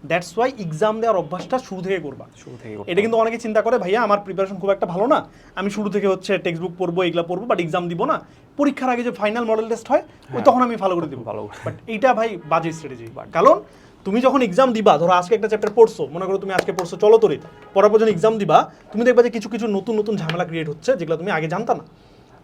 দ্যাটস ওয়াই এক্সাম দেওয়ার অভ্যাসটা শুরু থেকে করবা। এটা কিন্তু অনেকে চিন্তা করে ভাইয়া আমার প্রিপারেশন খুব একটা ভালো না, আমি শুরু থেকে হচ্ছে টেক্সট বুক পড়বো, এগুলা পড়বো, বাট এক্সাম দিব না, পরীক্ষার আগে যে ফাইনাল মডেল টেস্ট হয় ওই তখন আমি ভালো করে দিব। বাট এইটা ভাই বাজে স্ট্র্যাটেজি। কারণ তুমি যখন এক্সাম দিবা, ধরো আজকে একটা চ্যাপ্টার পড়ছো, মনে করো তুমি আজকে পড়ছো চলতরিৎ, পড়ার পর যখন এক্সাম দিবা তুমি দেখবা যে কিছু কিছু নতুন নতুন ঝামেলা ক্রিয়েট হচ্ছে যেগুলো তুমি আগে জানতা না,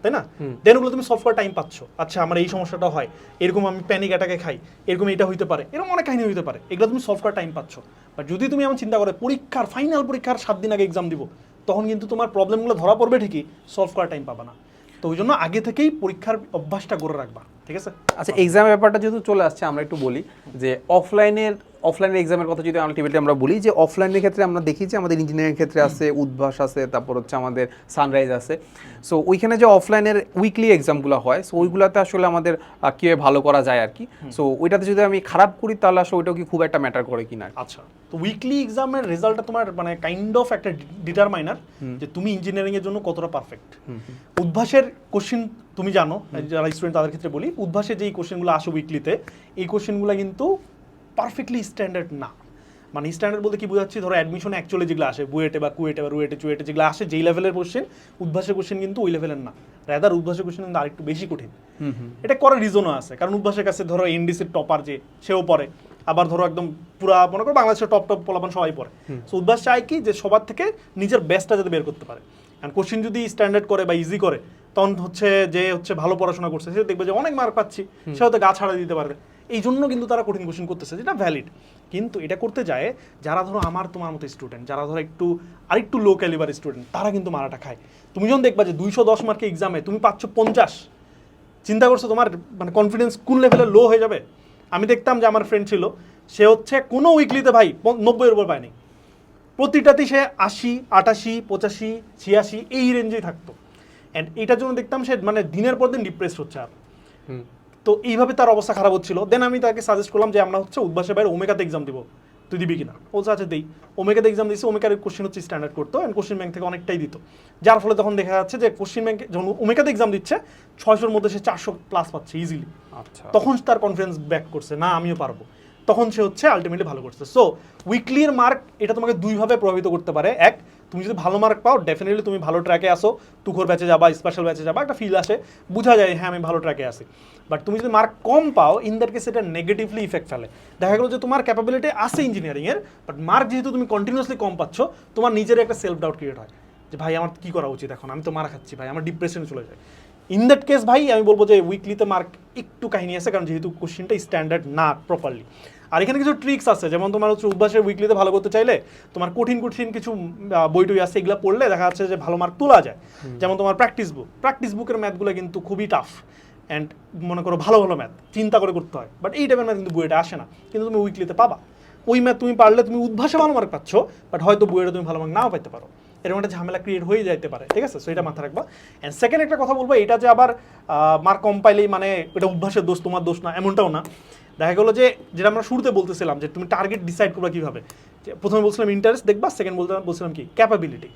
তাই না? দেন ওগুলো তুমি সলভ করার টাইম পাচ্ছ। আচ্ছা, আমার এই সমস্যাটা হয়, এরকম আমি প্যানিক অ্যাটাকে খাই, এরকম এটা হইতে পারে, এরকম অনেক কাহিনী হইতে পারে, এগুলো তুমি সলভ করার টাইম পাচ্ছ। বাট যদি তুমি এমন চিন্তা করে পরীক্ষার ফাইনাল পরীক্ষার 7 দিন আগে এক্সাম দিব, তখন কিন্তু তোমার প্রবলেমগুলো ধরা পড়বে ঠিকই, সলভ করার টাইম পাবা না। তো ওই জন্য আগে থেকেই পরীক্ষার অভ্যাসটা গড়ে রাখবা, ঠিক আছে? আচ্ছা, এক্সামের ব্যাপারটা যেহেতু চলে আসছে আমরা একটু বলি যে অফলাইনের এক্সামের কথা যদি আলটিমেটলি আমরা বলি যে অফলাইনের ক্ষেত্রে আমরা দেখি যে আমাদের ইঞ্জিনিয়ারিং ক্ষেত্রে আছে, উদ্ভাস আছে, তারপর হচ্ছে আমাদের সানরাইজ আছে। সো ওইখানে যে অফলাইনের উইকলি এক্সামগুলো হয়, সো ওইগুলোতে আসলে আমাদের কীভাবে ভালো করা যায় আর কি। সো ওইটাতে যদি আমি খারাপ করি তাহলে আসলে ওইটাও কি খুব একটা ম্যাটার করে কিনা? আচ্ছা, তো উইকলি এক্সামের রেজাল্টটা তোমার মানে কাইন্ড অফ একটা ডিটারমাইনার যে তুমি ইঞ্জিনিয়ারিং এর জন্য কতটা পারফেক্ট। উদ্ভাসের কোশ্চেন তুমি জানো, যারা স্টুডেন্ট তাদের ক্ষেত্রে বলি, উদ্ভাসের যে কোশ্চেনগুলো আসে উইকলিতে, এই কোশ্চেনগুলো কিন্তু পারফেক্টলি স্ট্যান্ডার্ড না। মানে স্ট্যান্ডার্ড বলতে কি বোঝাচ্ছি, ধরো অ্যাডমিশনে অ্যাকচুয়ালি যেগুলো আসে বুয়েটে বা কুয়েটে বা রুয়েটে চুয়েটে যেগুলো আসে, যেই লেভেলের কোশ্চেন, উদ্ভাসের কোশ্চেন কিন্তু ওই লেভেলের না। রাদার উদ্ভাসের কোশ্চেন কিন্তু আরেকটু বেশি কঠিন। এটা করার রিজনও আছে, কারণ উদ্ভাসের কাছে ধরো এনডিসির টপার যে সেও পড়ে, আবার ধরো একদম পুরা মনে করো বাংলাদেশের টপ পোলাপান সবাই পড়ে। সো উদ্ভাস চায় কি যে সবার থেকে নিজের বেস্টটা যাতে বের করতে পারে। কারণ কোশ্চেন যদি স্ট্যান্ডার্ড করে বা ইজি করে, তখন হচ্ছে যে হচ্ছে ভালো পড়াশোনা করছে সে দেখবে যে অনেক মার্ক পাচ্ছি, সে হয়তো গা ছাড়া দিতে পারবে। এই জন্য কিন্তু তারা কঠিন কোশ্চেন করতেছে, যেটা ভ্যালিড। কিন্তু এটা করতে যায় যারা ধরো আমার তোমার মতো স্টুডেন্ট, যারা ধরো আরেকটু লো ক্যালিবার স্টুডেন্ট, তারা কিন্তু মারাটা খায়। তুমি যখন দেখবা যে 210 মার্কের এক্সামে তুমি পাচ্ছ 50, চিন্তা করছো তোমার মানে কনফিডেন্স কোন লেভেলে লো হয়ে যাবে। আমি দেখতাম যে আমার ফ্রেন্ড ছিল, সে হচ্ছে কোনো উইকলিতে ভাই 90-এর উপর পায়নি, প্রতিটাতেই সে 80, 88, 85, 86 এই রেঞ্জেই থাকতো। অ্যান্ড এটার জন্য দেখতাম সে মানে দিনের পর দিন ডিপ্রেসড হচ্ছে। আর তো এইভাবে তার অবস্থা খারাপ হচ্ছিল। দেন আমি তাকে সাজেস্ট করলাম যে আমরা হচ্ছে উদ্ভাসের বাইরে ওমেগাতে এক্সাম দিব, তুই দিবি কিনা? ও আচ্ছা দেই। ওমেগাতে এক্সাম দিয়েছে, ওমেগার কোশ্চেন হচ্ছে স্ট্যান্ডার্ড করতো, অ্যান্ড কোশ্চেন ব্যাংক থেকে অনেকটাই দিত, যার ফলে তখন দেখা যাচ্ছে যে কোশ্চেন ব্যাংকে যখন ওমেগাতে এক্সাম দিচ্ছে 600-র মধ্যে সে 400 প্লাস পাচ্ছে ইজিলি। আচ্ছা, তখন তার কনফিডেন্স ব্যাক করছে, না আমিও পারবো, তখন সে হচ্ছে আলটিমেটলি ভালো করছে। সো উইকলির মার্ক এটা তোমাকে দুইভাবে প্রভাবিত করতে পারে। এক, তুমি যদি ভালো মার্ক পাও ডেফিনেটলি তুমি ভালো ট্র্যাকে আসো, তুখোর ব্যাচে যাবা, স্পেশাল ব্যাচে যাবা, একটা ফিল আসে, বোঝা যায় হ্যাঁ আমি ভালো ট্র্যাকে আসি। বাট তুমি যদি মার্ক কম পাও, ইন দ্যাট কেস এটা নেগেটিভলি ইফেক্ট ফেলে। দেখা গেলো যে তোমার ক্যাপাবিলিটি আছে ইঞ্জিনিয়ারিংয়ের, বাট মার্ক যেহেতু তুমি কন্টিনিউয়াসলি কম পাচ্ছ, তোমার নিজের একটা সেলফ ডাউট ক্রিয়েট হয় যে ভাই আমার কী করা উচিত এখন, আমি তো মার খাচ্ছি ভাই, আমার ডিপ্রেশনে চলে যায়। ইন দ্যাট কেস ভাই আমি বলবো যে উইকলিতে মার্ক একটু কাহিনী আছে, কারণ যেহেতু কোশ্চেনটা স্ট্যান্ডার্ড না প্রপারলি। আর এখানে কিছু ট্রিক্স আছে, যেমন তোমার হচ্ছে অভ্যাসের উইকলিতে ভালো করতে চাইলে তোমার কঠিন কিছু বই টই আছে, এগুলো পড়লে দেখা যাচ্ছে যে ভালো মার্ক তোলা যায়। যেমন তোমার প্র্যাকটিস বুকের ম্যাথগুলো কিন্তু খুবই টাফ, অ্যান্ড মনে করো ভালো ভালো ম্যাথ চিন্তা করে করতে হয়, বাট এই টাইপের ম্যাথ কিন্তু বইটা আসে না, কিন্তু তুমি উইকলিতে পাবা। ওই ম্যাথ তুমি পারলে তুমি উদ্ভাসে ভালো মার্ক পাচ্ছ, বাট হয়তো বইটা তুমি ভালো মার্ক নাও পাইতে পারো, এরকম একটা ঝামেলা ক্রিয়েট হয়ে যেতে পারে, ঠিক আছে? সো এটা মাথায় রাখবা। অ্যান্ড সেকেন্ড একটা কথা বলবো, এটা যে আবার মার্ক কম পাইলেই মানে এটা অভ্যাসের দোষ, তোমার দোষ না, এমনটাও না। দেখা গেলো যে যেটা আমরা শুরুতে বলতেছিলাম যে তুমি টার্গেট ডিসাইড করবা কীভাবে, প্রথমে বলছিলাম ইন্টারেস্ট দেখবা, সেকেন্ড বলছিলাম কি ক্যাপাবিলিটি।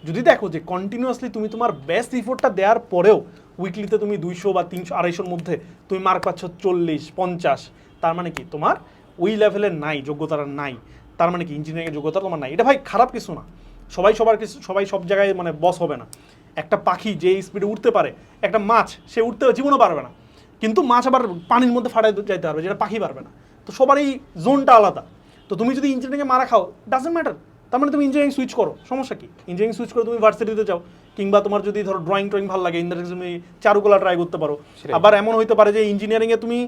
যদি দেখো যে কন্টিনিউয়াসলি তুমি তোমার বেস্ট ইফোর্টটা দেওয়ার পরেও উইকলিতে তুমি 200 বা 300 250-র মধ্যে তুমি মার্ক পাচ্ছ 40-50, তার মানে কি তোমার ওই লেভেলের নাই, যোগ্যতার নাই, তার মানে কি ইঞ্জিনিয়ারিংয়ের যোগ্যতা তোমার নাই। এটা ভাই খারাপ কিছু না, সবাই সব জায়গায় মানে বস হবে না। একটা পাখি যে স্পিডে উঠতে পারে, একটা মাছ সে উঠতে জীবনও পারবে না, কিন্তু মাছ আবার পানির মধ্যে ফাটাই যাইতে পারবে, যেটা পাখি পারবে না। তো সবারই জোনটা আলাদা। তো তুমি যদি ইঞ্জিনিয়ারিংয়ে মারা খাও, ডাজন্ট ম্যাটার, তার মানে তুমি ইঞ্জিনিয়ারিং সুইচ করো, সমস্যা কি? ইঞ্জিনিয়ারিং সুইচ করে তুমি ভার্সিটিতে যাও, কিংবা তোমার যদি ধরো ড্রয়িং ভালো লাগে, ইন্টারেস্ট তুমি চারুকলা ট্রাই করতে পারো। আবার এমন হইতে পারে যে ইঞ্জিনিয়ারিংয়ে তুমি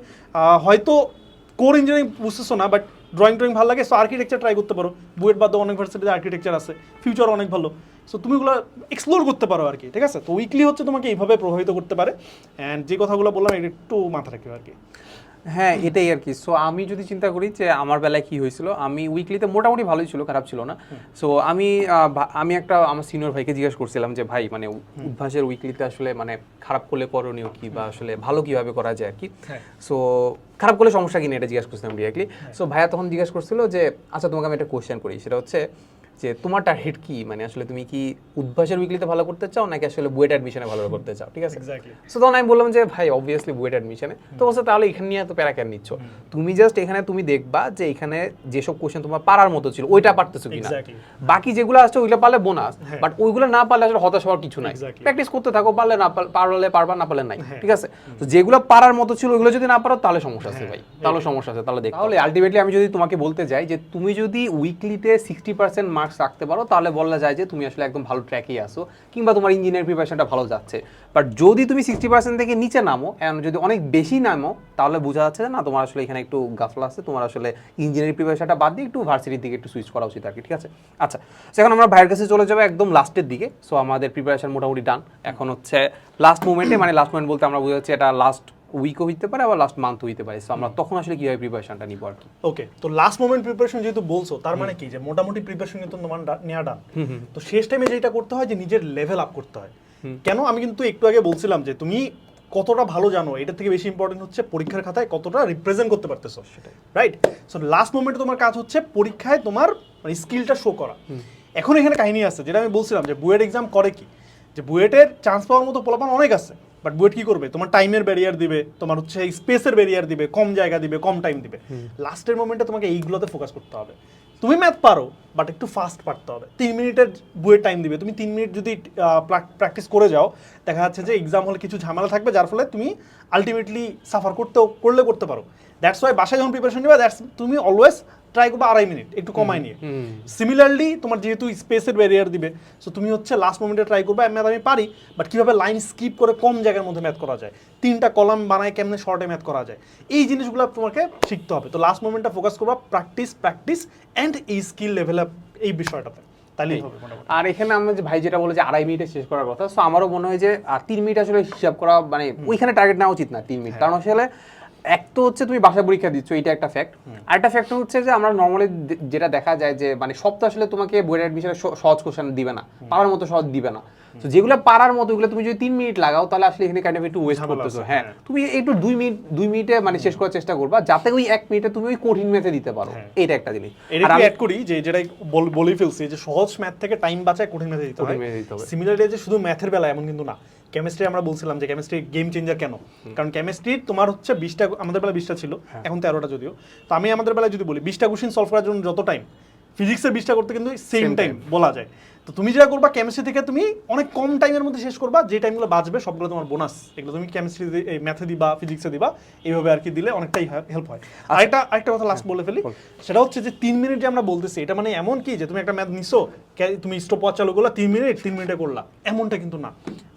হয়তো কোর ইঞ্জিনিয়ারিং বুঝতেছো না, বাট ড্রয়িং ভালো লাগে, সো আর্কিটেকচার ট্রাই করতে পারো। বুয়েট বাদ অনেক ভার্সিটিতে আর্কিটেকচার আছে, ফিউচার অনেক ভালো, সো তুমি ওগুলো এক্সপ্লোর করতে পারো আর কি, ঠিক আছে? তো উইকলি হচ্ছে তোমাকে এইভাবে প্রভাবিত করতে পারে। অ্যান্ড যে কথাগুলো বললাম এটা একটু মাথা রাখবে আর কি। হ্যাঁ এটাই আর কি। সো আমি যদি চিন্তা করি যে আমার বেলায় কি হয়েছিল, আমি উইকলিতে মোটামুটি ভালোই ছিল, খারাপ ছিল না। সো আমি একটা আমার সিনিয়র ভাইকে জিজ্ঞেস করছিলাম যে ভাই মানে উদ্ভাসের উইকলিতে আসলে মানে খারাপ করলে করণীয় কি, বা আসলে ভালো কিভাবে করা যায় আর কি। সো খারাপ করলে সমস্যা কি না এটা জিজ্ঞেস করছিলাম ডিরেক্টলি। সো ভাইয়া তখন জিজ্ঞেস করছিল যে আচ্ছা তোমাকে আমি একটা কোয়েশ্চেন করি, সেটা হচ্ছে যে তোমার টার্গেট কি, মানে আসলে তুমি কি উদ্ভাসের উইকলিতে ভালো করতে চাও নাকি আসলে বুয়েট অ্যাডমিশনে ভালো করতে চাও, ঠিক আছে? সো তখন আমি বললাম যে ভাই অবভিয়াসলি বুয়েট অ্যাডমিশনে। তো বলছে তাহলে এখানে নিয়ে এত প্যারা কেন নিচ্ছ, তুমি জাস্ট এখানে তুমি দেখবা যে এখানে যেসব কোশ্চেন তোমার পারার মতো ছিল ওইটা পারতেছো কিনা, বাকি যেগুলো আসছে ওইগুলো পারলে বোনাস, বাট ওইগুলো না পারলে আসলে হতাশ হওয়ার কিছু নাই, প্র্যাকটিস করতে থাকো, পারলে না পারলে পারবা, না পারলে নাই, ঠিক আছে? তো যেগুলো পারার মতো ছিল ওইগুলো যদি না পারো তাহলে সমস্যা আছে ভাই, তাহলে সমস্যা আছে, তাহলে দেখো। তাহলে আলটিমেটলি আমি যদি তোমাকে বলতে যাই যে তুমি যদি উইকলিতে 60% মার্কস রাখতে পারো তাহলে বলা যায় যে তুমি আসলে একদম ভালো ট্র্যাকেই আসো, কিংবা তোমার ইঞ্জিনিয়ারিং প্রিপারেশনটা ভালো যাচ্ছে। বাট যদি তুমি 60% থেকে নিচে নামো, এন্ড যদি অনেক বেশি নামো, তাহলে বোঝা যাচ্ছে যে না তোমার আসলে এখানে একটু গাফলা আছে, তোমার আসলে ইঞ্জিনিয়ারিং প্রিপারেশনটা বাদ দিয়ে একটু ভার্সিটির দিকে একটু সুইচ করা উচিত আর কি, ঠিক আছে? আচ্ছা, এখন আমরা ভাইয়ের কাছে চলে যাবো একদম লাস্টের দিকে। সো আমাদের প্রিপারেশন মোটামুটি ডান, এখন হচ্ছে লাস্ট মোমেন্টে, মানে লাস্ট মোমেন্ট বলতে আমরা বোঝাচ্ছি এটা লাস্ট উইকও হইতে পারে আবার লাস্ট মান্থ হইতে পারে। সো আমরা তখন আসলে কিভাবে প্রিপারেশনটা নিব আর কি। ওকে, তো লাস্ট মোমেন্ট প্রিপারেশন যেহেতু বলছো, তার মানে কি যে মোটামুটি প্রিপারেশন কিন্তু তোমার নেওয়া ডান। তো শেষ টাইমে যেটা করতে হয় যে নিজের লেভেল আপ করতে হয়। কেন? আমি কিন্তু একটু আগে বলছিলাম যে তুমি কতটা ভালো জানো, এটা থেকে বেশি ইম্পর্টেন্ট হচ্ছে পরীক্ষার খাতায় কতটা রিপ্রেজেন্ট করতে পারতেছো, সেটাই, রাইট? সো লাস্ট মোমেন্টে তোমার কাজ হচ্ছে পরীক্ষায় তোমার মানে স্কিলটা শো করা। এখন এখানে কাহিনী আছে যেটা আমি বলছিলাম যে বুয়েট এক্সাম করে কি, যে বুয়েটের চান্স পাওয়ার মতো পোলাপান অনেক আছে, বাট বুয়েট কি করবে, তোমার টাইমের ব্যারিয়ার দিবে, তোমার হচ্ছে স্পেসের ব্যারিয়ার দিবে, কম জায়গা দিবে, কম টাইম দিবে। লাস্টের মোমেন্টে তোমাকে এইগুলোতে ফোকাস করতে হবে। তুমি ম্যাথ পারো, বাট একটু ফাস্ট পারতে হবে। 3 মিনিটের বুয়েট টাইম দিবে, তুমি 3 মিনিট যদি প্র্যাকটিস করে যাও, দেখা যাচ্ছে যে এক্সাম হলে কিছু ঝামেলা থাকবে, যার ফলে তুমি আলটিমেটলি সাফার করতে পারো। দ্যাটস ওয়াই বাসায় যখন প্রিপারেশন নেবে, তুমি অলওয়েজ ট্রাই করবে 2.5 মিনিট, একটু কমাই নিয়ে। সিমিলারলি তোমার যেহেতু স্পেসের ব্যারিয়ার দিবে, সো তুমি হচ্ছে লাস্ট মোমেন্টে ট্রাই করবে ম্যাথ আমি পারি, বাট কীভাবে লাইন স্কিপ করে কম জায়গার মধ্যে ম্যাথ করা যায়, 3টা কলাম বানায় কেমনে শর্টে ম্যাথ করা যায়, এই জিনিসগুলো তোমাকে শিখতে হবে। তো লাস্ট মোমেন্টটা ফোকাস করবা প্র্যাকটিস অ্যান্ড এই স্কিল লেভেল আপ, এই বিষয়টাতে, তাহলেই হবে মোটামুটি। আর এখানে আমরা যে ভাই যেটা বলে যে 2.5 মিনিটে শেষ করার কথা, সো আমারও মনে হয় যে 3 মিনিট আসলে হিসাব করা মানে ওইখানে টার্গেট নেওয়া উচিত না 3 মিনিট, কারণ আসলে এক তো হচ্ছে তুমি বাসায় পরীক্ষা দিচ্ছ, এটা একটা ফ্যাক্ট। আর একটা ফ্যাক্টর হচ্ছে যে আমরা নর্মালি যেটা দেখা যায় যে মানে সব তো আসলে তোমাকে বইয়ের অ্যাডমিশনে সহজ কোশ্চেন দিবে না, পারার মতো সহজ দিবে না। তো যেগুলো পারার মতো ওগুলো তুমি যদি 3 মিনিট লাগাও, তাহলে আসলে এখানে কাইন্ড অফ একটু ওয়েস্ট করতেছো। হ্যাঁ, তুমি একটু 2 মিনিটে মানে শেষ করার চেষ্টা করবা, যাতে ওই 1 মিনিটে তুমি ওই কঠিন ম্যাথে দিতে পারো, এইটা একটা জিনিস। আর আমি অ্যাড করি যে যেটা বলি ফেলছি যে সহজ ম্যাথ থেকে টাইম বাঁচায় কঠিন ম্যাথে দিতে হবে। সিমিলারলি যে শুধু ম্যাথের বেলা এমন কিন্তু না, কেমিস্ট্রি আমরা বলছিলাম যে কেমিস্ট্রি গেম চেঞ্জার কেন, কারণ কেমিস্ট্রি তোমার হচ্ছে 20টা, আমাদের বেলা 20টা ছিল, এখন 13টা যদিও। তো আমি আমাদের বেলায় যদি বলি 20টা কোশ্চেন সলভ করার জন্য যত টাইম, ফিজিক্সের 20টা করতে কিন্তু সেম টাইম বলা যায়। তো তুমি যেটা করবা কেমিস্ট্রি থেকে তুমি অনেক কম টাইমের মধ্যে শেষ করবা, যে টাইমগুলো বাঁচবে সবগুলো তোমার বোনাস, এগুলো তুমি কেমিস্ট্রি ম্যাথে দিবা, ফিজিক্সে দিবা, এইভাবে আর কি দিলে অনেকটাই হেল্প হয়। আরেকটা কথা লাস্ট বলে ফেলি, সেটা হচ্ছে যে 3 মিনিট যে আমরা বলতেছি, এটা মানে এমন কি যে তুমি একটা ম্যাথ নিছো, তুমি স্টপওয়াচ চালু করলা 3 মিনিটে করলা, এমনটা কিন্তু না।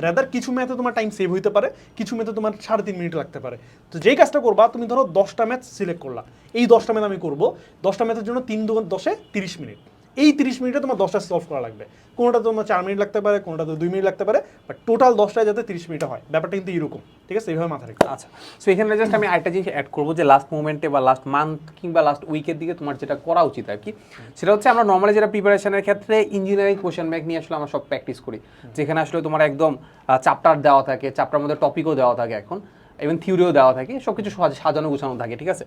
রাদার কিছু ম্যাথে তোমার টাইম সেভ হইতে পারে, কিছু ম্যাথে তোমার 3.5 মিনিট লাগতে পারে। তো যেই কাজটা করবা, তুমি ধরো 10টা ম্যাথ সিলেক্ট করলা, এই 10টা ম্যাথ আমি করবো, 10টা ম্যাথের জন্য 3 × 10 = 30 মিনিট। এই 30 মিনিটে তোমার 10টা সলভ করা লাগবে, কোনোটা তোমার 4 মিনিট লাগতে পারে, কোনোটা 2 মিনিট লাগতে পারে, বাট টোটাল 10টায় যাতে 30 মিনিট হয়, ব্যাপারটা কিন্তু এরকম, ঠিক আছে? এইভাবে মাথায় রাখতে। আচ্ছা, সো এখানে জাস্ট আমি আরেকটা জিনিস অ্যাড করবো যে লাস্ট মোমেন্টে বা লাস্ট মান্থ কিংবা লাস্ট উইকের দিকে তোমার যেটা করা উচিত আর কি, সেটা হচ্ছে আমরা নর্মালি যেটা প্রিপারেশনের ক্ষেত্রে ইঞ্জিনিয়ারিং কোশ্চেন ব্যাংক নিয়ে আসলে আমরা সব প্র্যাকটিস করি, যেখানে আসলে তোমার একদম চ্যাপ্টার দেওয়া থাকে, চ্যাপ্টার মধ্যে টপিকও দেওয়া থাকে, এখন ইভেন থিওরিও দেওয়া থাকে, সব কিছু সাজানো গুছানো থাকে, ঠিক আছে?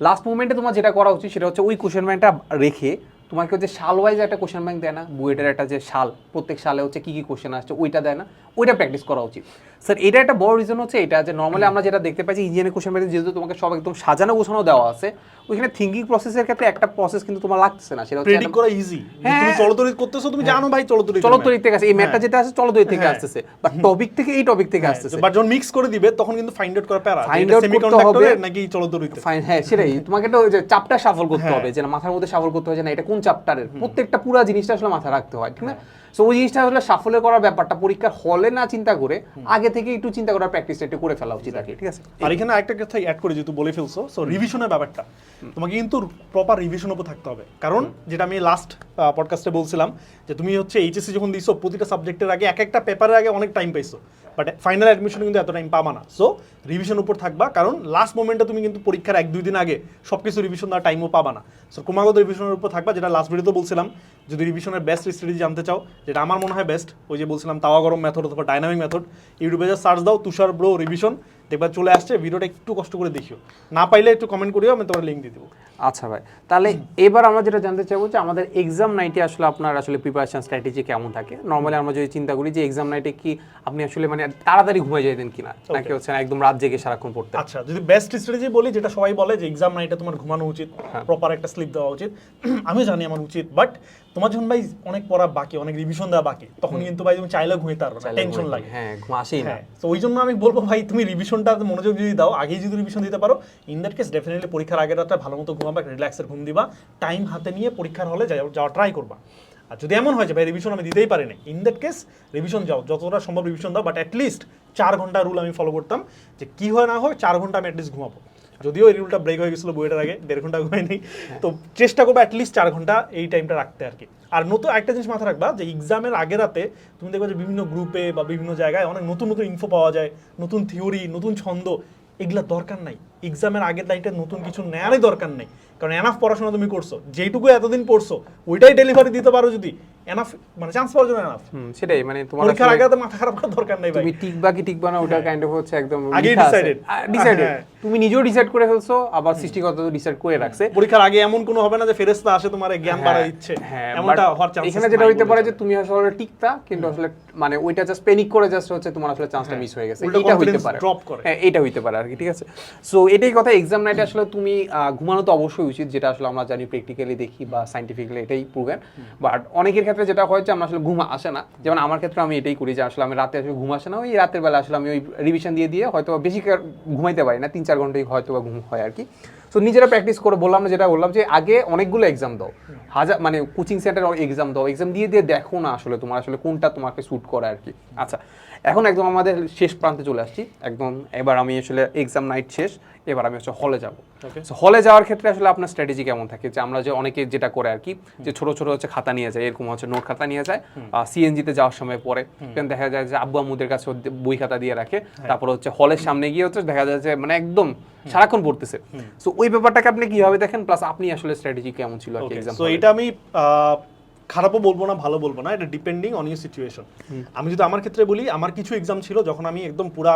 লাস্ট মোমেন্টে তোমার যেটা করা উচিত সেটা হচ্ছে ওই কোশ্চেন ব্যাংকটা রেখে তোমাকে হচ্ছে সাল ওয়াইজ একটা কোশ্চেন ব্যাংক দেয় না, বুয়েটের একটা যে সাল, প্রত্যেক সালে হচ্ছে কী কী কোশ্চেন আসছে ওইটা দেয় না, ওইটা প্র্যাকটিস করা উচিত। স্যার এটা একটা বড় রিজন হচ্ছে এটা যে নর্মালি আমরা যেটা দেখতে পাই যে ইঞ্জিনিয়ারিং কোশ্চেন ব্যাংকে যেহেতু তোমাকে সব একদম সাজানো গোছানো দেওয়া আছে, ওইখানে থিঙ্কিং প্রসেসের ক্ষেত্রে একটা প্রসেস কিন্তু তোমার লাগতেছে না, সেটা হচ্ছে প্রেডিক্ট করা ইজি। তুমি চলতরিত করতেছো, তুমি জানো ভাই চলতরিত থেকে আসে, এই ম্যাথটা যেটা আছে চলতরিত থেকে আসতেছে, বাট টপিক থেকে এই টপিক থেকে আসতেছে, বাট যখন মিক্স করে দিবে তখন কিন্তু ফাইন্ড আউট করা প্যারা, ফাইন্ড আউট করতে হবে নাকি চলতরিত। হ্যাঁ সেটাই, তোমাকে তো চ্যাপ্টার শাফল করতে হবে, যে মাথার মধ্যে শাফল করতে হবে যে না এটা কোন চ্যাপ্টারের, প্রত্যেকটা পুরো জিনিসটা আসলে মাথায় রাখতে হয়, ঠিক না? সো ওই জিনিসটা আসলে সাফল্য করার ব্যাপারটা পরীক্ষার হলে না চিন্তা করে আগে থেকে একটু চিন্তা করার প্র্যাকটিসটা একটু করে ফেলা উচিত আর কি, ঠিক আছে? আর এখানে আরেকটা কথা অ্যাড করে যেহেতু বলে ফেলছো, সো রিভিশনের ব্যাপারটা তোমাকে কিন্তু প্রপার রিভিশন উপর থাকতে হবে, কারণ যেটা আমি লাস্ট পডকাস্টে বলছিলাম যে তুমি হচ্ছে এইচএসসি যখন দিছো প্রতিটা সাবজেক্টের আগে এক একটা পেপারের আগে অনেক টাইম পাইছো, বাট ফাইনাল অ্যাডমিশনে কিন্তু এত টাইম পাবা না। সো রিভিশন উপর থাকবা, কারণ লাস্ট মোমেন্টে তুমি কিন্তু পরীক্ষার 1-2 দিন আগে সব কিছু রিভিশন দেওয়ার টাইমও পাবা না। সো ক্রমাগত রিভিশনের উপর থাকবা, যেটা লাস্ট ভিডিওতে বলছিলাম, যদি রিভিশনের বেস্ট স্ট্র্যাটেজি জানতে চাও, যেটা আমার মনে হয় বেস্ট, ওই যে বলছিলাম তাওয়া গরম মেথড অথবা ডাইনামিক মেথড, ইউটিউবে যা সার্চ দাও তুষার ব্রো রিভিশন, দেখবা চলে আসছে, ভিডিওটা একটু কষ্ট করে দেখিও, না পাইলে একটু কমেন্ট করিও, আমি তোমার লিঙ্ক দিয়ে দেবো। আচ্ছা ভাই, তাহলে এবার আমরা যেটা জানতে চাইবো যে আমাদের এক্সাম নাইটে আসলে আপনার আসলে প্রিপারেশন স্ট্র্যাটেজি কেমন থাকে? নর্মালি আমরা যদি চিন্তা করি যে এক্সাম নাইটে কি আপনি আসলে মানে তাড়াতাড়ি ঘুমিয়ে যাইতেন কিনা, নাকি হচ্ছে একদম রাত জেগে সারাক্ষণ পড়তে? আচ্ছা, যদি বেস্ট স্ট্র্যাটেজি বলি, যেটা সবাই বলে যে এক্সাম নাইটে তোমার ঘুমানো উচিত, প্রপার একটা স্লিপ দেওয়া উচিত, আমি জানি আমার উচিত, বাট তোমার যখন ভাই অনেক পড়া বাকি, অনেক রিভিশন দেওয়া বাকি, তখন কিন্তু ভাই তুমি চাইলে ঘুমাইতে পারবে না, টেনশন লাগে, হ্যাঁ ঘুম আসেই না। তো ওই জন্য আমি বলবো ভাই তুমি রিভিশনটা মনোযোগ যদি দাও, আগেই যদি রিভিশন দিতে পারো, ইন দ্যাট কেস ডেফিনেটলি পরীক্ষার আগের রাতটা ভালো মতো ঘুমাবা, রিল্যাক্সের ঘুম দিবা, টাইম হাতে নিয়ে পরীক্ষার হলে যাওয়া ট্রাই করবা। আর যদি এমন হয় যে ভাই রিভিশন আমি দিতেই পারি না, ইন দ্যাট কেস রিভিশন যাও, যতটা সম্ভব রিভিশন দাও, বাট অ্যাটলিস্ট 4 ঘন্টা রুল আমি ফলো করতাম, যে কি হয় না হয় 4 ঘন্টা আমি অ্যাটলিস্ট ঘুমাবো। যদিও এই রুলটা ব্রেক হয়ে গেছিলো বইয়ের আগে, 1.5 ঘন্টা ঘুমাইনি, তো চেষ্টা করবো অ্যাটলিস্ট 4 ঘন্টা এই টাইমটা রাখতে আর কি। আর নতুন একটা জিনিস মাথায় রাখবা যে এক্সামের আগের রাতে তুমি দেখবে যে বিভিন্ন গ্রুপে বা বিভিন্ন জায়গায় অনেক নতুন নতুন ইনফো পাওয়া যায়, নতুন থিওরি, নতুন ছন্দ, এগুলা দরকার নাই। এক্সামের আগের নাইটে নতুন কিছু নেওয়ারই দরকার নেই, কারণ এনাফ পড়াশোনা তুমি করছো, যেটুকু এতদিন পড়ছো ওইটাই ডেলিভারি দিতে পারো যদি, এনাফ মানে চান্স পাওয়ার জন্য এনাফ। সেটাই, মানে তোমার পরীক্ষার আগে তো মাথা খারাপ করার দরকার নাই ভাই, তুমি টিকবা কি টিকবা না ওটা কাইন্ড অফ হচ্ছে একদম আগে ডিসাইডেড, তুমি নিজেও ডিসাইড করে ফেলছো, আবার সৃষ্টিকর্তা তো ডিসাইড করে রাখছে। পরীক্ষার আগে এমন কোনো হবে না যে ফেরেশতা আসে তোমার জ্ঞান বাড়ায় দিচ্ছে, এমনটা হওয়ার চান্স এখানে যেটা হইতে পারে যে তুমি আসলে টিকতা, কিন্তু আসলে মানে ওইটা জাস্ট প্যানিক করে জাস্ট হচ্ছে তোমার আসলে চান্সটা মিস হয়ে গেছে, এটা হইতে পারে, হ্যাঁ এটা হইতে পারে আর কি, ঠিক আছে? সো এটাই কথা, এক্সাম নাইটে আসলে তুমি ঘুমানো তো অবশ্যই উচিত, যেটা আসলে আমরা জানি, প্র্যাকটিক্যালি দেখি বা সাইন্টিফিক্যালি এটাই প্রুভেন, বাট অনেকের ক্ষেত্রে যেটা হয় যে আমরা আসলে ঘুম আসে না, যেমন আমার ক্ষেত্রে আমি এটাই করি যে আসলে আমি রাতে আসলে ঘুম আসে না, ওই রাতের বেলা আসলে আমি ওই রিভিশন দিয়ে হয়তো বেশি ঘুমাইতে পারি না, 3-4 ঘন্টাই হয়তো বা ঘুম হয় আর কি। সো নিজেরা প্র্যাকটিস করে বললাম না, যেটা বললাম যে আগে অনেকগুলো এক্সাম দাও, মানে কোচিং সেন্টারে এক্সাম দাও, এক্সাম দিয়ে দেখো না আসলে তোমার আসলে কোনটা তোমাকে স্যুট করে আর কি। আচ্ছা, এখন একদম আমাদের শেষ প্রান্তে চলে আসছি একদম, এবার আমি আসলে এক্সাম নাইট শেষ, এবার আমি হচ্ছে হলে যাব। হলে যাওয়ার ক্ষেত্রে আসলে আপনার স্ট্র্যাটেজি কেমন থাকে? যে আমরা যে অনেকে যেটা করে আর কি, যে ছোট ছোট হচ্ছে খাতা নিয়ে যায়, এরকম হচ্ছে নোট খাতা নিয়ে যায়, সিএনজিতে যাওয়ার সময় পরে দেখা যায় যে আব্বু আম্মুদের কাছে বই খাতা দিয়ে রাখে, তারপর হচ্ছে হলের সামনে গিয়ে হচ্ছে দেখা যায় যে মানে একদম সারাক্ষণ পড়তেছে। সো ওই ব্যাপারটাকে আপনি কিভাবে দেখেন, প্লাস আপনি আসলে স্ট্র্যাটেজি কেমন ছিল আর কি এক্সাম? সো এটা আমি খারাপও বলবো না, ভালো বলবো না, এটা ডিপেন্ডিং অন ইউর সিচুয়েশন। আমি যদি আমার ক্ষেত্রে বলি, আমার কিছু এক্সাম ছিল যখন আমি একদম পুরা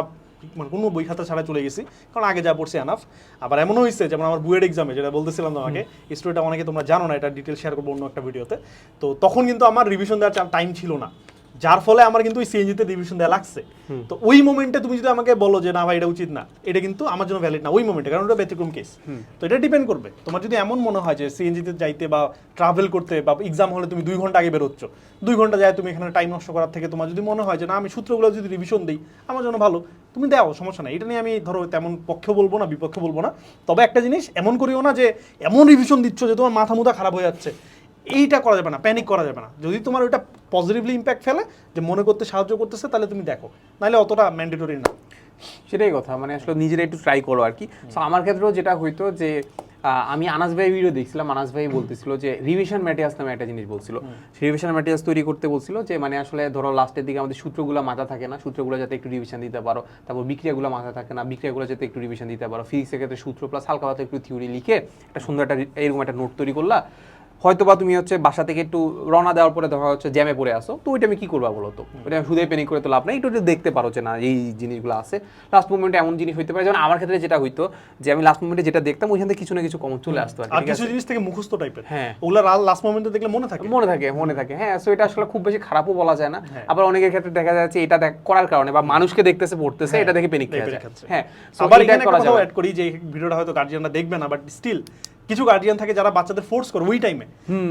মানে কোনো বই খাতা ছাড়া চলে গেছি, কারণ আগে যা পড়ছি এনাফ। আবার এমনও হয়েছে যেমন আমার বুয়েট এক্সামে, যেটা বলতেছিলাম তোমাকে, স্টোরিটা অনেকে তোমরা জানো না, এটা ডিটেল শেয়ার করবো অন্য একটা ভিডিওতে। তো তখন কিন্তু আমার রিভিশন দেওয়ার টাইম ছিল না, যার ফলে আমার কিন্তু ওই সিএনজিতে রিভিশন দেওয়া লাগছে। তো ওই মোমেন্টে তুমি যদি আমাকে বলো যে না ভাই এটা উচিত না, এটা কিন্তু আমার জন্য ভ্যালিড না ওই মোমেন্টে, কারণ ওটা ব্যতিক্রম কেস। তো এটা ডিপেন্ড করবে, তোমার যদি এমন মনে হয় যে সিএনজিতে যাইতে বা ট্রাভেল করতে বা এক্সাম হলে তুমি 2 ঘন্টা আগে বেরোচ্ছ, 2 ঘন্টা যায় তুমি এখানে টাইম নষ্ট করার থেকে তোমার যদি মনে হয় যে না আমি সূত্রগুলো যদি রিভিশন দিই আমার জন্য ভালো, তুমি দাও, সমস্যা নাই। এটা নিয়ে আমি ধরো তেমন পক্ষে বলবো না বিপক্ষে বলবো না, তবে একটা জিনিস এমন করিও না যে এমন রিভিশন দিচ্ছ যে তোমার মাথা মুথা খারাপ হয়ে যাচ্ছে, এইটা করা যাবে না, প্যানিক করা যাবে না। যদি তোমার ওইটা পজিটিভলি ইম্প্যাক্ট ফেলে যে মনে করতে সাহায্য করতেছে তাহলে তুমি দেখো, নাহলে অতটা ম্যান্ডেটরি না। সেটাই কথা, মানে আসলে নিজেরা একটু ট্রাই করো আর কি। সো আমার ক্ষেত্রেও যেটা হইতো যে আমি আনাস ভাই ভিডিও দেখছিলাম, আনাস ভাই বলতেছিল যে রিভিশন ম্যাটেরিয়ালস নামে একটা জিনিস বলছিল। রিভিশন ম্যাটেরিয়ালস তৈরি করতে বলছিল যে মানে আসলে ধরো লাস্টের দিকে আমাদের সূত্রগুলো মাথা থাকে না, সূত্রগুলো যাতে একটু রিভিশন দিতে পারো, তারপর বিক্রিয়াগুলো মাথা থাকে না, বিক্রিয়াগুলো যাতে একটু রিভিশন দিতে পারো, ফিজিক্সের ক্ষেত্রে সূত্র প্লাস হালকা পাতলা একটু থিওরি লিখে একটা সুন্দর একটা এরকম একটা নোট তৈরি করলা। হয়তো বা তুমি হচ্ছে বাসা থেকে একটু রওনা দেওয়ার পরে দেখা হচ্ছে জ্যামে পড়ে আসো, তো ওইটা আমি কি করবা বলো তো, ওইটা শুধু পেনিক করে তো লাভ নাই, একটু দেখতে পারো যে না এই জিনিসগুলো আছে। লাস্ট মোমেন্টে এমন জিনিস হইতে পারে, যেমন আমার ক্ষেত্রে যেটা হইতো যে আমি লাস্ট মোমেন্টে যেটা দেখতাম ওইখান থেকে কিছু না কিছু কমন চলে আসতো আর কিছু জিনিস থেকে মুখস্থ টাইপের, হ্যাঁ ওগুলা লাস্ট মোমেন্টে দেখলে মনে থাকে। হ্যাঁ। সো এটা আসলে খুব বেশি খারাপও বলা যায় না, আবার অনেকের ক্ষেত্রে দেখা যাচ্ছে এটা করার কারণে বা মানুষকে দেখতেছে পড়তেছে এটা দেখে পেনিক খেয়ে যায়। হ্যাঁ, আবার এখানে একটা কথা অ্যাড করি যে ভিডিওটা হয়তো গার্জিয়ানরা দেখবে না, বাট স্টিল কিছু গার্ডিয়ান থাকে যারা বাচ্চাদের ফোর্স করে ওই টাইমে